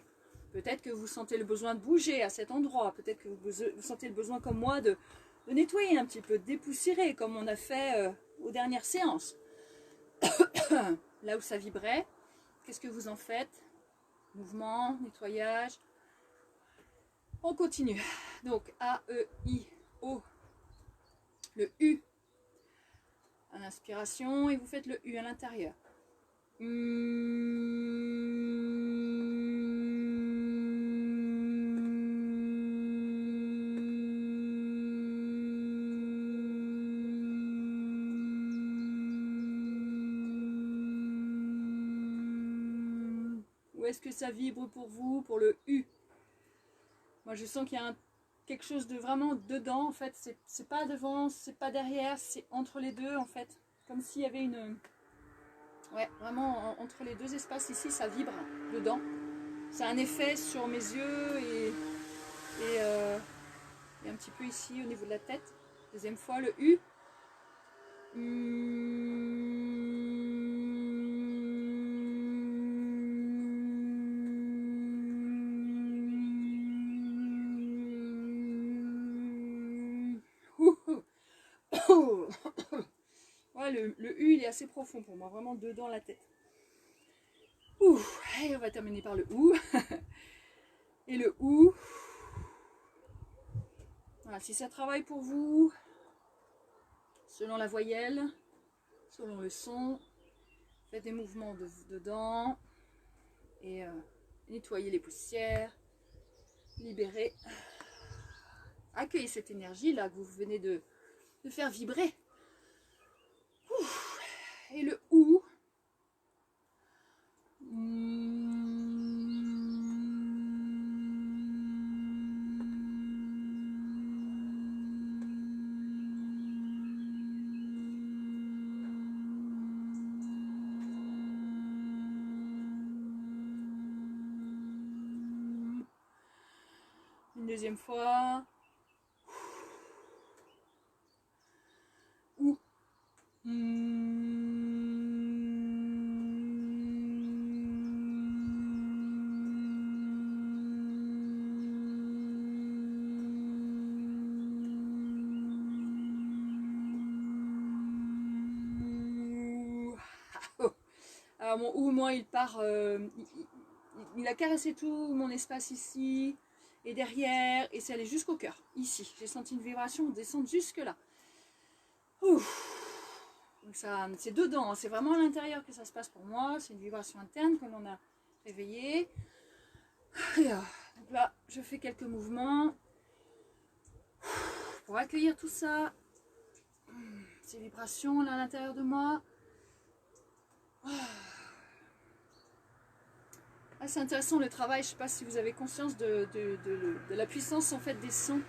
Peut-être que vous sentez le besoin de bouger à cet endroit, peut-être que vous sentez le besoin comme moi de nettoyer un petit peu, de dépoussiérer comme on a fait aux dernières séances. Là où ça vibrait, qu'est-ce que vous en faites? Mouvement, nettoyage. On continue. Donc A, E, I, O. Le U à l'inspiration et vous faites le U à l'intérieur. Où est-ce que ça vibre pour vous, pour le U? Moi, je sens qu'il y a quelque chose de vraiment dedans, en fait. C'est pas devant, c'est pas derrière, c'est entre les deux, en fait. Comme s'il y avait une... Ouais, vraiment, entre les deux espaces ici, ça vibre dedans. Ça a un effet sur mes yeux et un petit peu ici, au niveau de la tête. Deuxième fois, le U. Ouais, le U, il est assez profond pour moi, vraiment dedans la tête. Et on va terminer par le OU. Et le OU. Voilà, si ça travaille pour vous, selon la voyelle, selon le son, faites des mouvements dedans et nettoyez les poussières, libérez, accueillez cette énergie là que vous venez de faire vibrer. Et le OU, Une deuxième fois. Ou. Alors mon ou, moi, il part, il a caressé tout mon espace ici et derrière, et c'est allé jusqu'au cœur, ici. J'ai senti une vibration descendre jusque là. Donc ça, c'est dedans, hein, c'est vraiment à l'intérieur que ça se passe pour moi. C'est une vibration interne que l'on a réveillée. Donc là, je fais quelques mouvements pour accueillir tout ça, ces vibrations là à l'intérieur de moi. Ah, c'est intéressant le travail, je ne sais pas si vous avez conscience de la puissance en fait des sons.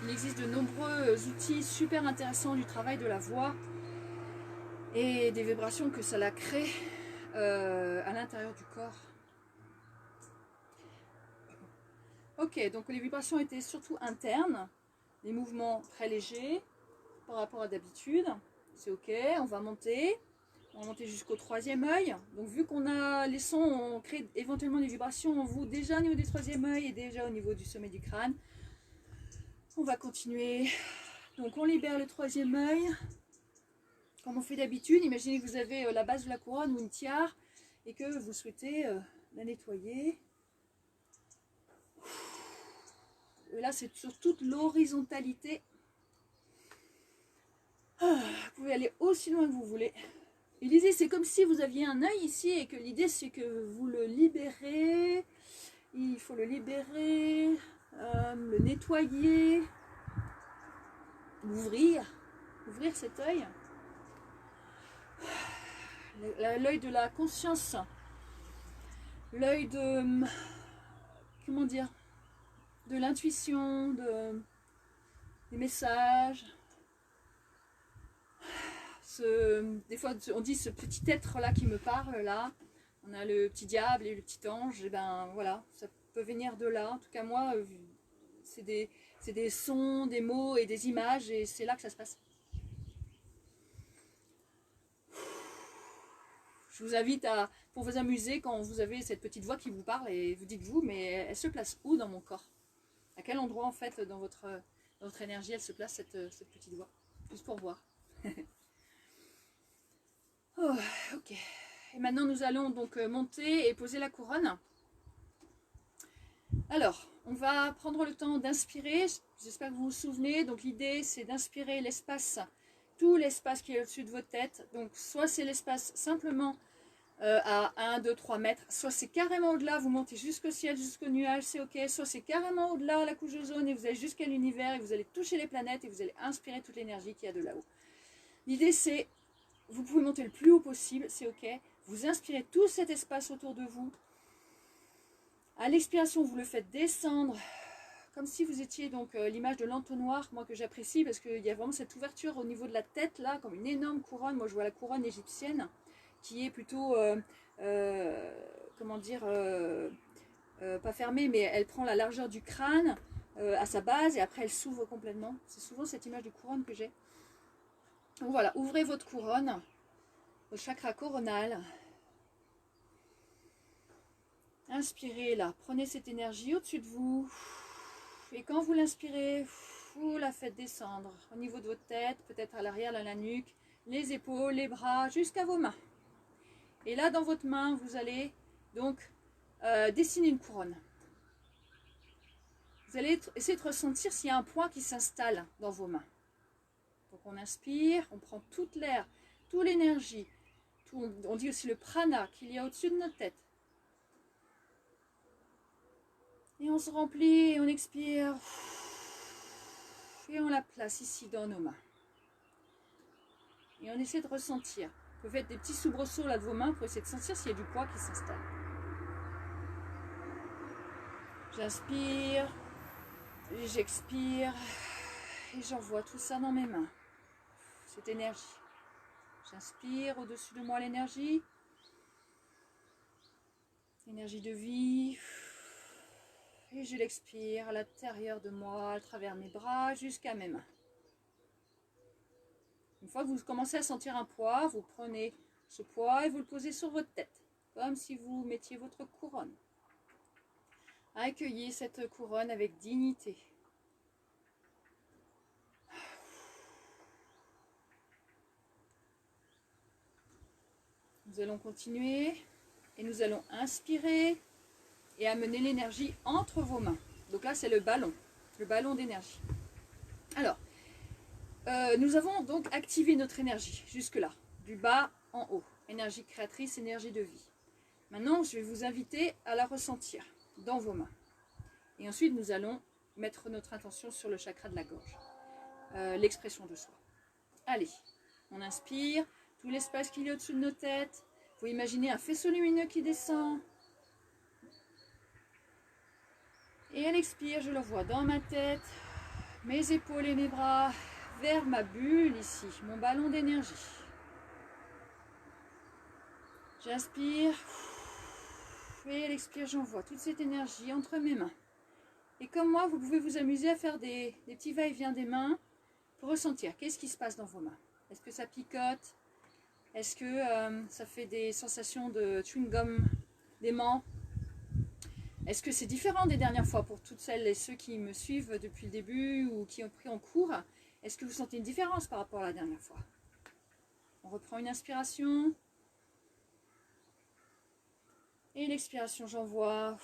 Il existe de nombreux outils super intéressants du travail de la voix et des vibrations que ça la crée à l'intérieur du corps. Ok, donc les vibrations étaient surtout internes, des mouvements très légers par rapport à d'habitude. C'est ok, on va monter. On va monter jusqu'au troisième œil. Donc vu qu'on a les sons, on crée éventuellement des vibrations en vous déjà au niveau du troisième œil et déjà au niveau du sommet du crâne. On va continuer. Donc on libère le troisième œil. Comme on fait d'habitude, imaginez que vous avez la base de la couronne ou une tiare et que vous souhaitez la nettoyer. Et là c'est sur toute l'horizontalité. Vous pouvez aller aussi loin que vous voulez. Et l'idée, c'est comme si vous aviez un œil ici et que l'idée, c'est que vous le libérez. Il faut le libérer, le nettoyer, ouvrir cet œil. L'œil de la conscience, l'œil de, comment dire, de l'intuition, des messages. Des fois on dit ce petit être là qui me parle là, on a le petit diable et le petit ange, et ben voilà, ça peut venir de là. En tout cas moi c'est des sons, des mots et des images et c'est là que ça se passe. Je vous invite à, pour vous amuser, quand vous avez cette petite voix qui vous parle et vous dites-vous, mais elle se place où dans mon corps? À quel endroit en fait dans votre énergie elle se place cette petite voix? Juste pour voir. Oh, ok. Et maintenant nous allons donc monter et poser la couronne. Alors, on va prendre le temps d'inspirer. J'espère que vous vous souvenez. Donc l'idée c'est d'inspirer l'espace, tout l'espace qui est au-dessus de votre tête. Donc soit c'est l'espace simplement à 1, 2, 3 mètres, soit c'est carrément au-delà, vous montez jusqu'au ciel, jusqu'au nuage, c'est ok, soit c'est carrément au-delà, la couche d'ozone, et vous allez jusqu'à l'univers, et vous allez toucher les planètes, et vous allez inspirer toute l'énergie qu'il y a de là-haut. L'idée c'est, vous pouvez monter le plus haut possible, c'est ok, vous inspirez tout cet espace autour de vous. À l'expiration, vous le faites descendre, comme si vous étiez donc l'image de l'entonnoir, moi que j'apprécie, parce qu'il y a vraiment cette ouverture au niveau de la tête, là, comme une énorme couronne. Moi je vois la couronne égyptienne, qui est plutôt, comment dire, pas fermée, mais elle prend la largeur du crâne à sa base, et après elle s'ouvre complètement. C'est souvent cette image de couronne que j'ai. Donc voilà, ouvrez votre couronne, votre chakra coronal. Inspirez là, prenez cette énergie au-dessus de vous. Et quand vous l'inspirez, vous la faites descendre au niveau de votre tête, peut-être à l'arrière, à la nuque, les épaules, les bras, jusqu'à vos mains. Et là, dans votre main, vous allez donc dessiner une couronne. Vous allez essayer de ressentir s'il y a un point qui s'installe dans vos mains. Donc on inspire, on prend toute l'air, toute l'énergie, on dit aussi le prana qu'il y a au-dessus de notre tête. Et on se remplit, et on expire, et on la place ici dans nos mains. Et on essaie de ressentir Vous faites des petits soubresauts là de vos mains pour essayer de sentir s'il y a du poids qui s'installe. J'inspire, et j'expire, et j'envoie tout ça dans mes mains. Cette énergie. J'inspire au-dessus de moi l'énergie. Énergie de vie. Et je l'expire à l'intérieur de moi, à travers mes bras, jusqu'à mes mains. Une fois que vous commencez à sentir un poids, vous prenez ce poids et vous le posez sur votre tête, comme si vous mettiez votre couronne. Accueillez cette couronne avec dignité. Nous allons continuer et nous allons inspirer et amener l'énergie entre vos mains. Donc là, c'est le ballon d'énergie. Alors, nous avons donc activé notre énergie jusque-là, du bas en haut. Énergie créatrice, énergie de vie. Maintenant, je vais vous inviter à la ressentir dans vos mains. Et ensuite, nous allons mettre notre intention sur le chakra de la gorge, l'expression de soi. Allez, on inspire, tout l'espace qu'il y a au-dessus de nos têtes. Vous imaginez un faisceau lumineux qui descend. Et elle expire, je le vois dans ma tête, mes épaules et mes bras, vers ma bulle ici, mon ballon d'énergie. J'inspire, et elle expire, j'envoie toute cette énergie entre mes mains. Et comme moi, vous pouvez vous amuser à faire des petits va-et-vient des mains pour ressentir qu'est-ce qui se passe dans vos mains. Est-ce que ça picote? Est-ce que ça fait des sensations de chewing-gum d'aimant? Est-ce que c'est différent des dernières fois pour toutes celles et ceux qui me suivent depuis le début ou qui ont pris en cours? Est-ce que vous sentez une différence par rapport à la dernière fois? On reprend une inspiration. Et l'expiration, j'envoie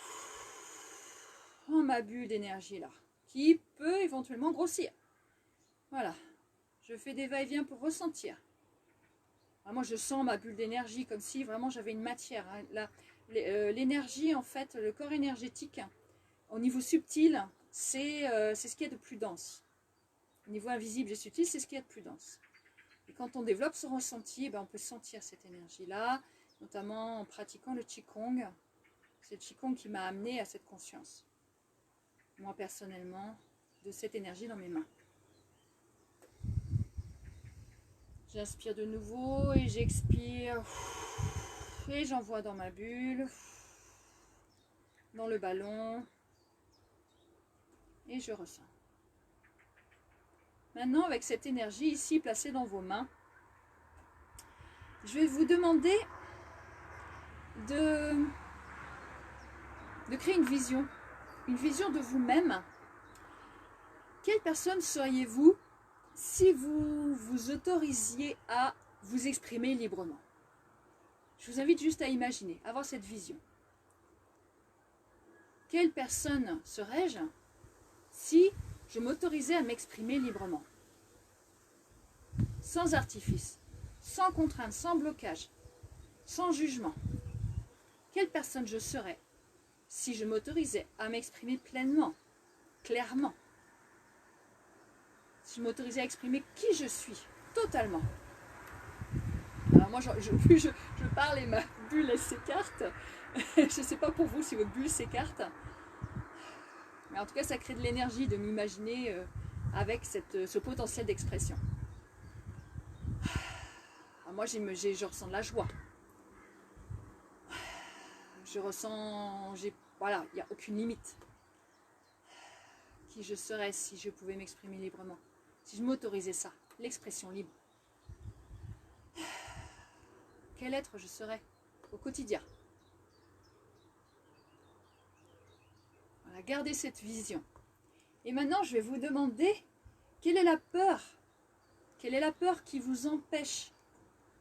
ma bulle d'énergie là, qui peut éventuellement grossir. Voilà. Je fais des va-et-vient pour ressentir. Alors moi, je sens ma bulle d'énergie comme si vraiment j'avais une matière. Hein. L'énergie, en fait, le corps énergétique, au niveau subtil, c'est ce qu'il y a de plus dense. Au niveau invisible et subtil, c'est ce qu'il y a de plus dense. Et quand on développe ce ressenti, on peut sentir cette énergie-là, notamment en pratiquant le Qigong. C'est le Qigong qui m'a amené à cette conscience, moi personnellement, de cette énergie dans mes mains. J'inspire de nouveau et j'expire. Et j'envoie dans ma bulle, dans le ballon. Et je ressens. Maintenant, avec cette énergie ici placée dans vos mains, je vais vous demander de créer une vision de vous-même. Quelle personne seriez-vous si vous vous autorisiez à vous exprimer librement? Je vous invite juste à imaginer, avoir cette vision. Quelle personne serais-je si je m'autorisais à m'exprimer librement? Sans artifice, sans contrainte, sans blocage, sans jugement. Quelle personne je serais si je m'autorisais à m'exprimer pleinement, clairement? Si je m'autorisais à exprimer qui je suis, totalement. Alors moi, plus je parle et ma bulle s'écarte. Je ne sais pas pour vous si votre bulle s'écarte. Mais en tout cas, ça crée de l'énergie de m'imaginer avec ce potentiel d'expression. Moi, je ressens de la joie. Je ressens, voilà, il n'y a aucune limite. Qui je serais si je pouvais m'exprimer librement? Si je m'autorisais ça, l'expression libre. Quel être je serais au quotidien? Voilà, gardez cette vision. Et maintenant, je vais vous demander, quelle est la peur? Quelle est la peur qui vous empêche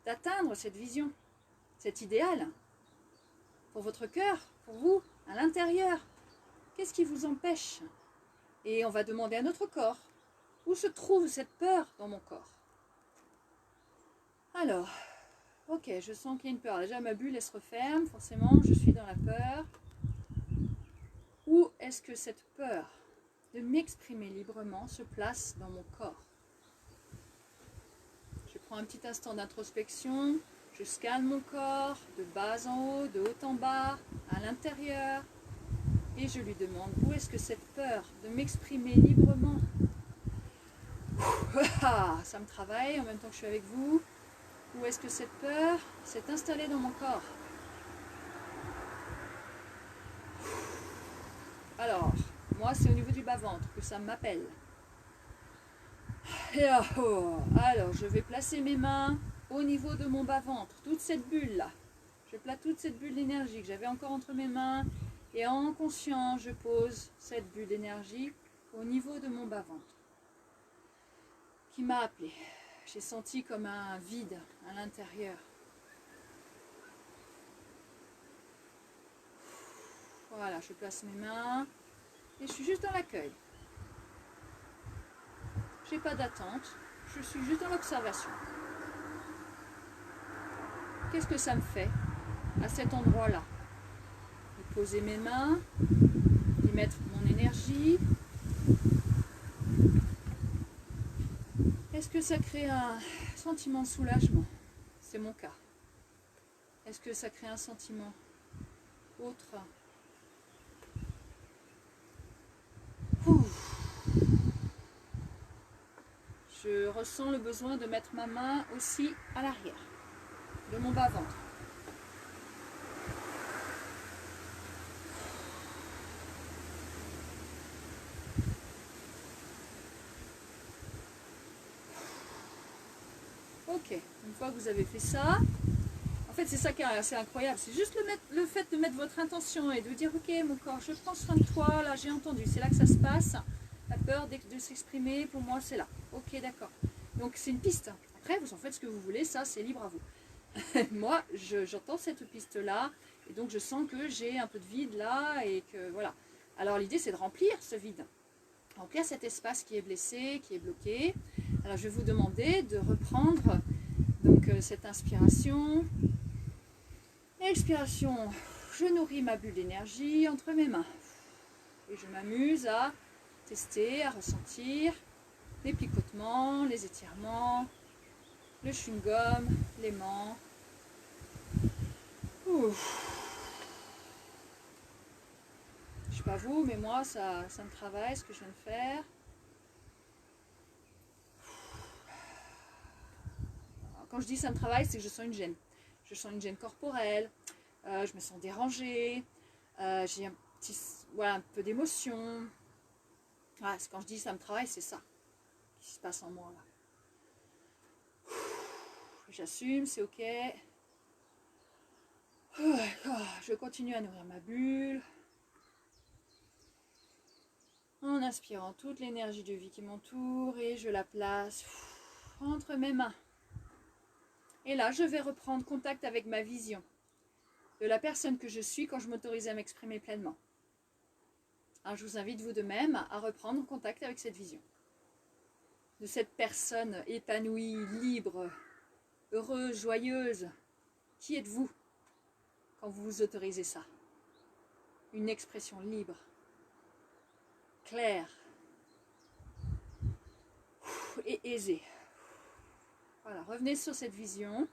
d'atteindre cette vision, cet idéal? Pour votre cœur, pour vous, à l'intérieur, qu'est-ce qui vous empêche? Et on va demander à notre corps, où se trouve cette peur dans mon corps? Alors, ok, je sens qu'il y a une peur. Déjà, ma bulle, elle se referme, forcément, je suis dans la peur. Où est-ce que cette peur de m'exprimer librement se place dans mon corps? Je prends un petit instant d'introspection. Je scanne mon corps de bas en haut, de haut en bas, à l'intérieur. Et je lui demande où est-ce que cette peur de m'exprimer librement, ça me travaille en même temps que je suis avec vous, où est-ce que cette peur s'est installée dans mon corps. Alors, moi c'est au niveau du bas-ventre que ça m'appelle. Et alors, je vais placer mes mains au niveau de mon bas-ventre, toute cette bulle-là. Je place toute cette bulle d'énergie que j'avais encore entre mes mains et en conscience, je pose cette bulle d'énergie au niveau de mon bas-ventre qui m'a appelé. J'ai senti comme un vide à l'intérieur. Voilà, je place mes mains et je suis juste dans l'accueil. Je n'ai pas d'attente, je suis juste dans l'observation. Qu'est-ce que ça me fait à cet endroit-là? De poser mes mains, d'y mettre mon énergie. Est-ce que ça crée un sentiment de soulagement? C'est mon cas. Est-ce que ça crée un sentiment autre? Je ressens le besoin de mettre ma main aussi à l'arrière de mon bas-ventre. Ok, une fois que vous avez fait ça, en fait c'est ça qui est assez incroyable, c'est juste le fait de mettre votre intention et de dire ok mon corps, je prends soin de toi, là j'ai entendu, c'est là que ça se passe, la peur de s'exprimer pour moi c'est là, ok d'accord, donc c'est une piste, après vous en faites ce que vous voulez, ça c'est libre à vous. Moi j'entends cette piste là et donc je sens que j'ai un peu de vide là et que voilà, alors l'idée c'est de remplir ce vide, remplir cet espace qui est blessé, qui est bloqué. Alors je vais vous demander de reprendre donc cette inspiration, expiration, je nourris ma bulle d'énergie entre mes mains et je m'amuse à tester, à ressentir les picotements, les étirements, le chewing-gum, l'aimant. Je sais pas vous, mais moi ça me travaille ce que je viens de faire. Quand je dis ça me travaille, c'est que je sens une gêne. Je sens une gêne corporelle, je me sens dérangée, j'ai un petit, voilà, un peu d'émotion. Voilà, quand je dis ça me travaille, c'est ça qui se passe en moi là. J'assume, c'est ok. Je continue à nourrir ma bulle. En inspirant toute l'énergie de vie qui m'entoure et je la place entre mes mains. Et là, je vais reprendre contact avec ma vision de la personne que je suis quand je m'autorise à m'exprimer pleinement. Alors, je vous invite vous de même à reprendre contact avec cette vision. De cette personne épanouie, libre, heureuse, joyeuse. Qui êtes-vous quand vous vous autorisez ça? Une expression libre, claire et aisée. Voilà, revenez sur cette vision.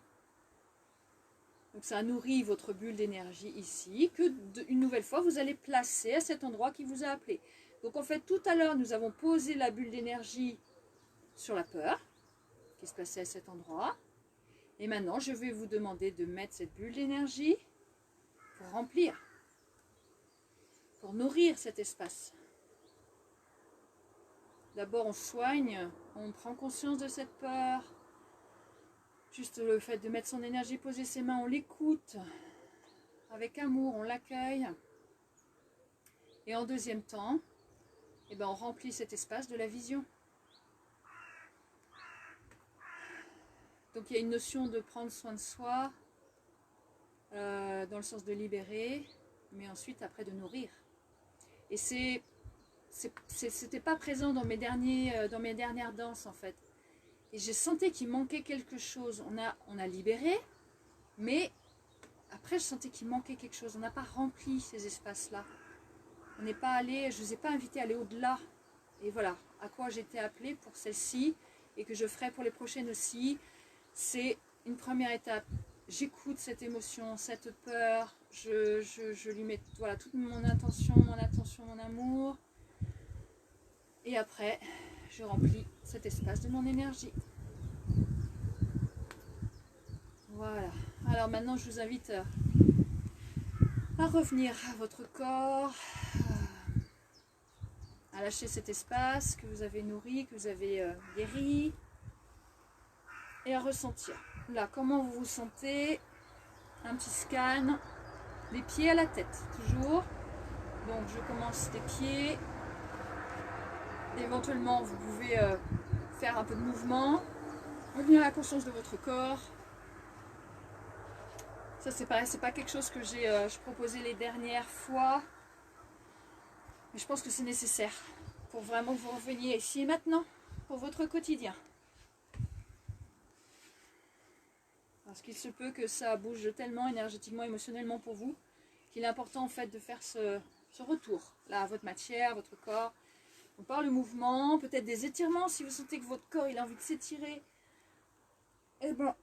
Donc ça nourrit votre bulle d'énergie ici, que une nouvelle fois vous allez placer à cet endroit qui vous a appelé. Donc en fait tout à l'heure nous avons posé la bulle d'énergie sur la peur, qui se plaçait à cet endroit. Et maintenant je vais vous demander de mettre cette bulle d'énergie pour remplir, pour nourrir cet espace. D'abord on soigne, on prend conscience de cette peur. Juste le fait de mettre son énergie, poser ses mains, on l'écoute avec amour, on l'accueille. Et en deuxième temps, on remplit cet espace de la vision. Donc il y a une notion de prendre soin de soi, dans le sens de libérer, mais ensuite après de nourrir. Et c'était pas présent dans mes dernières danses en fait. Et j'ai senti qu'il manquait quelque chose. On a libéré, mais après je sentais qu'il manquait quelque chose. On n'a pas rempli ces espaces-là. On n'est pas allé, je ne vous ai pas invité à aller au-delà. Et voilà, à quoi j'étais appelée pour celle-ci et que je ferai pour les prochaines aussi. C'est une première étape j'écoute cette émotion, cette peur, je lui mets voilà, toute mon attention, mon amour. Et après, je remplis cet espace de mon énergie. Voilà. Alors maintenant, je vous invite à revenir à votre corps, à lâcher cet espace que vous avez nourri, que vous avez guéri, et à ressentir. Là, comment vous vous sentez? Un petit scan des pieds à la tête, toujours. Donc, je commence des pieds. Éventuellement, vous pouvez faire un peu de mouvement, revenir à la conscience de votre corps. Ça, c'est pareil, c'est pas quelque chose que je proposais les dernières fois, mais je pense que c'est nécessaire pour vraiment que vous reveniez ici et maintenant pour votre quotidien. Parce qu'il se peut que ça bouge tellement énergétiquement, émotionnellement pour vous, qu'il est important en fait de faire ce retour là à votre matière, à votre corps. Donc par le mouvement, peut-être des étirements, si vous sentez que votre corps il a envie de s'étirer, eh ben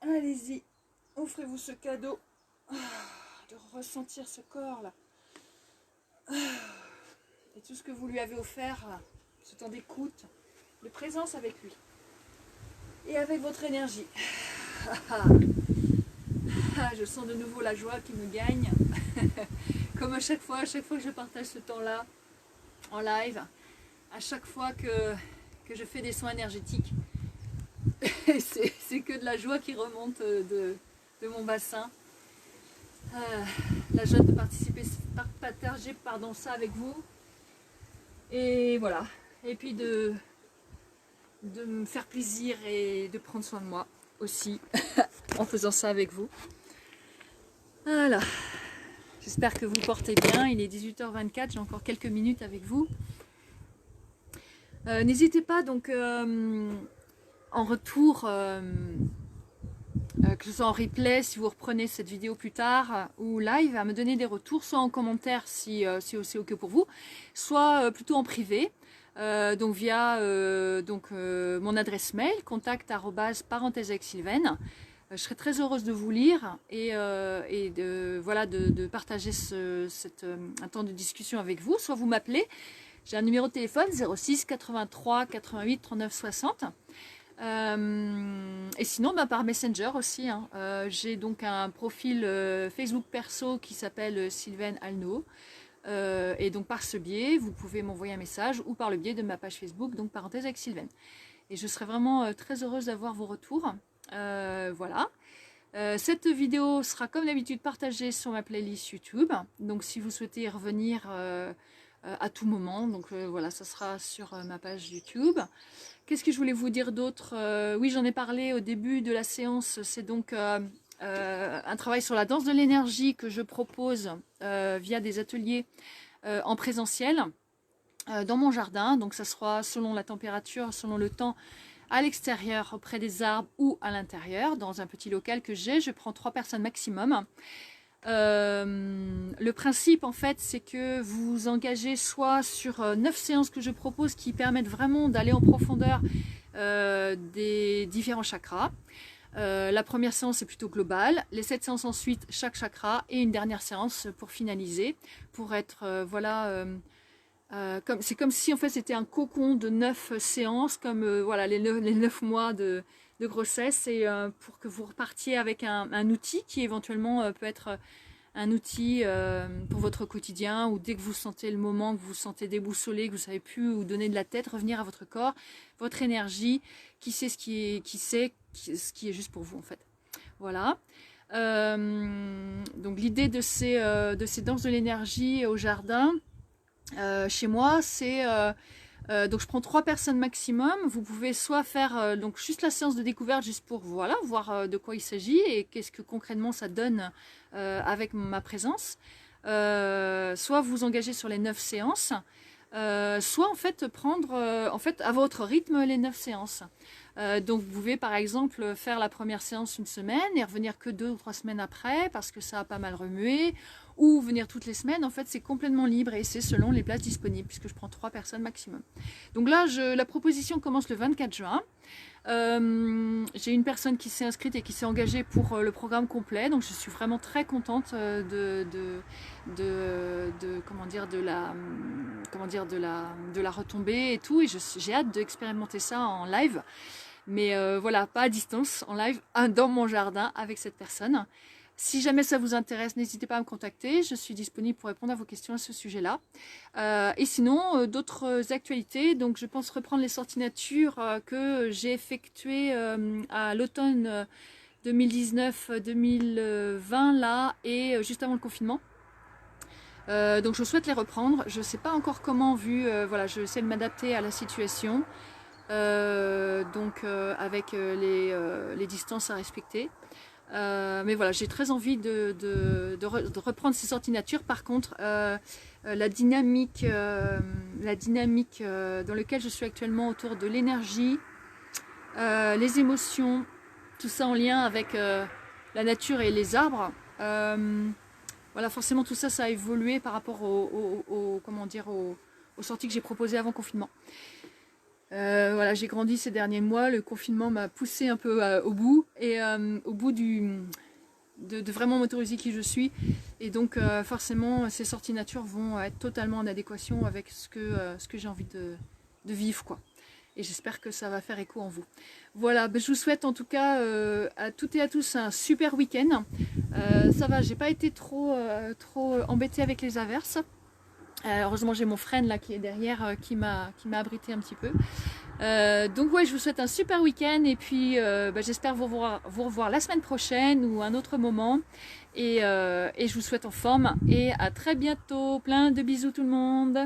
allez-y, offrez-vous ce cadeau de ressentir ce corps là. Et tout ce que vous lui avez offert, ce temps d'écoute, de présence avec lui. Et avec votre énergie. Je sens de nouveau la joie qui me gagne. Comme à chaque fois que je partage ce temps-là en live, à chaque fois que je fais des soins énergétiques, c'est que de la joie qui remonte de mon bassin. La joie de partager ça avec vous. Et voilà. Et puis de me faire plaisir et de prendre soin de moi aussi en faisant ça avec vous. Voilà. J'espère que vous portez bien. Il est 18h24, j'ai encore quelques minutes avec vous. N'hésitez pas donc en retour, que ce soit en replay si vous reprenez cette vidéo plus tard ou live, à me donner des retours, soit en commentaire si c'est ok pour vous, soit plutôt en privé. Donc via mon adresse mail contact@parenthèse-avec-Sylvaine. Je serai très heureuse de vous lire et de partager un temps de discussion avec vous. Soit vous m'appelez, j'ai un numéro de téléphone 06 83 88 39 60. Et sinon par Messenger aussi. J'ai donc un profil Facebook perso qui s'appelle Sylvaine Alno. Et donc par ce biais, vous pouvez m'envoyer un message ou par le biais de ma page Facebook, donc parenthèse avec Sylvaine. Et je serai vraiment très heureuse d'avoir vos retours. Voilà. Cette vidéo sera comme d'habitude partagée sur ma playlist YouTube. Donc si vous souhaitez y revenir à tout moment, donc voilà, ça sera sur ma page YouTube. Qu'est-ce que je voulais vous dire d'autre? Oui, j'en ai parlé au début de la séance. C'est donc un travail sur la danse de l'énergie que je propose via des ateliers en présentiel dans mon jardin. Donc ça sera selon la température, selon le temps, à l'extérieur, auprès des arbres ou à l'intérieur, dans un petit local que j'ai. Je prends 3 personnes maximum. Le principe en fait, c'est que vous vous engagez soit sur 9 séances que je propose qui permettent vraiment d'aller en profondeur des différents chakras. La première séance est plutôt globale, les 7 séances ensuite chaque chakra et une dernière séance pour finaliser, pour être c'est comme si en fait c'était un cocon de 9 séances, comme voilà les 9 mois de grossesse, et pour que vous repartiez avec un outil qui éventuellement peut être un outil pour votre quotidien, ou dès que vous sentez le moment, que vous vous sentez déboussolé, que vous ne savez plus où donner de la tête, revenir à votre corps, votre énergie, qui sait ce qui est juste pour vous en fait. Voilà. Donc l'idée de ces danses de l'énergie au jardin, chez moi, c'est donc je prends 3 personnes maximum. Vous pouvez soit faire donc juste la séance de découverte, juste pour voilà, voir de quoi il s'agit et qu'est-ce que concrètement ça donne avec ma présence, soit vous engager sur les 9 séances, soit en fait prendre à votre rythme les 9 séances. Donc vous pouvez par exemple faire la première séance une semaine et revenir que 2 ou 3 semaines après parce que ça a pas mal remué, ou venir toutes les semaines. En fait c'est complètement libre et c'est selon les places disponibles puisque je prends 3 personnes maximum. Donc là la proposition commence le 24 juin. J'ai une personne qui s'est inscrite et qui s'est engagée pour le programme complet, donc je suis vraiment très contente de la retombée et tout, et j'ai hâte d'expérimenter ça en live, mais voilà, pas à distance, en live dans mon jardin avec cette personne. Si jamais ça vous intéresse, n'hésitez pas à me contacter, je suis disponible pour répondre à vos questions à ce sujet-là. Et sinon, d'autres actualités, donc je pense reprendre les sorties nature que j'ai effectuées à l'automne 2019-2020 là, et juste avant le confinement. Donc je souhaite les reprendre, je ne sais pas encore comment vu, voilà, je essaie de m'adapter à la situation, avec les distances à respecter. Mais voilà, j'ai très envie de reprendre ces sorties nature. Par contre, la dynamique dans laquelle je suis actuellement autour de l'énergie, les émotions, tout ça en lien avec la nature et les arbres, voilà, forcément tout ça, ça a évolué par rapport aux sorties que j'ai proposées avant confinement. Voilà, j'ai grandi ces derniers mois, le confinement m'a poussé un peu au bout, et au bout de vraiment m'autoriser qui je suis, et donc forcément ces sorties nature vont être totalement en adéquation avec ce que j'ai envie de vivre, quoi. Et j'espère que ça va faire écho en vous. Voilà, je vous souhaite en tout cas à toutes et à tous un super week-end. Ça va, j'ai pas été trop embêtée avec les averses. Heureusement j'ai mon frère là qui est derrière qui m'a abrité un petit peu. Donc ouais, je vous souhaite un super week-end, et puis j'espère vous revoir la semaine prochaine ou un autre moment, et je vous souhaite en forme et à très bientôt. Plein de bisous tout le monde.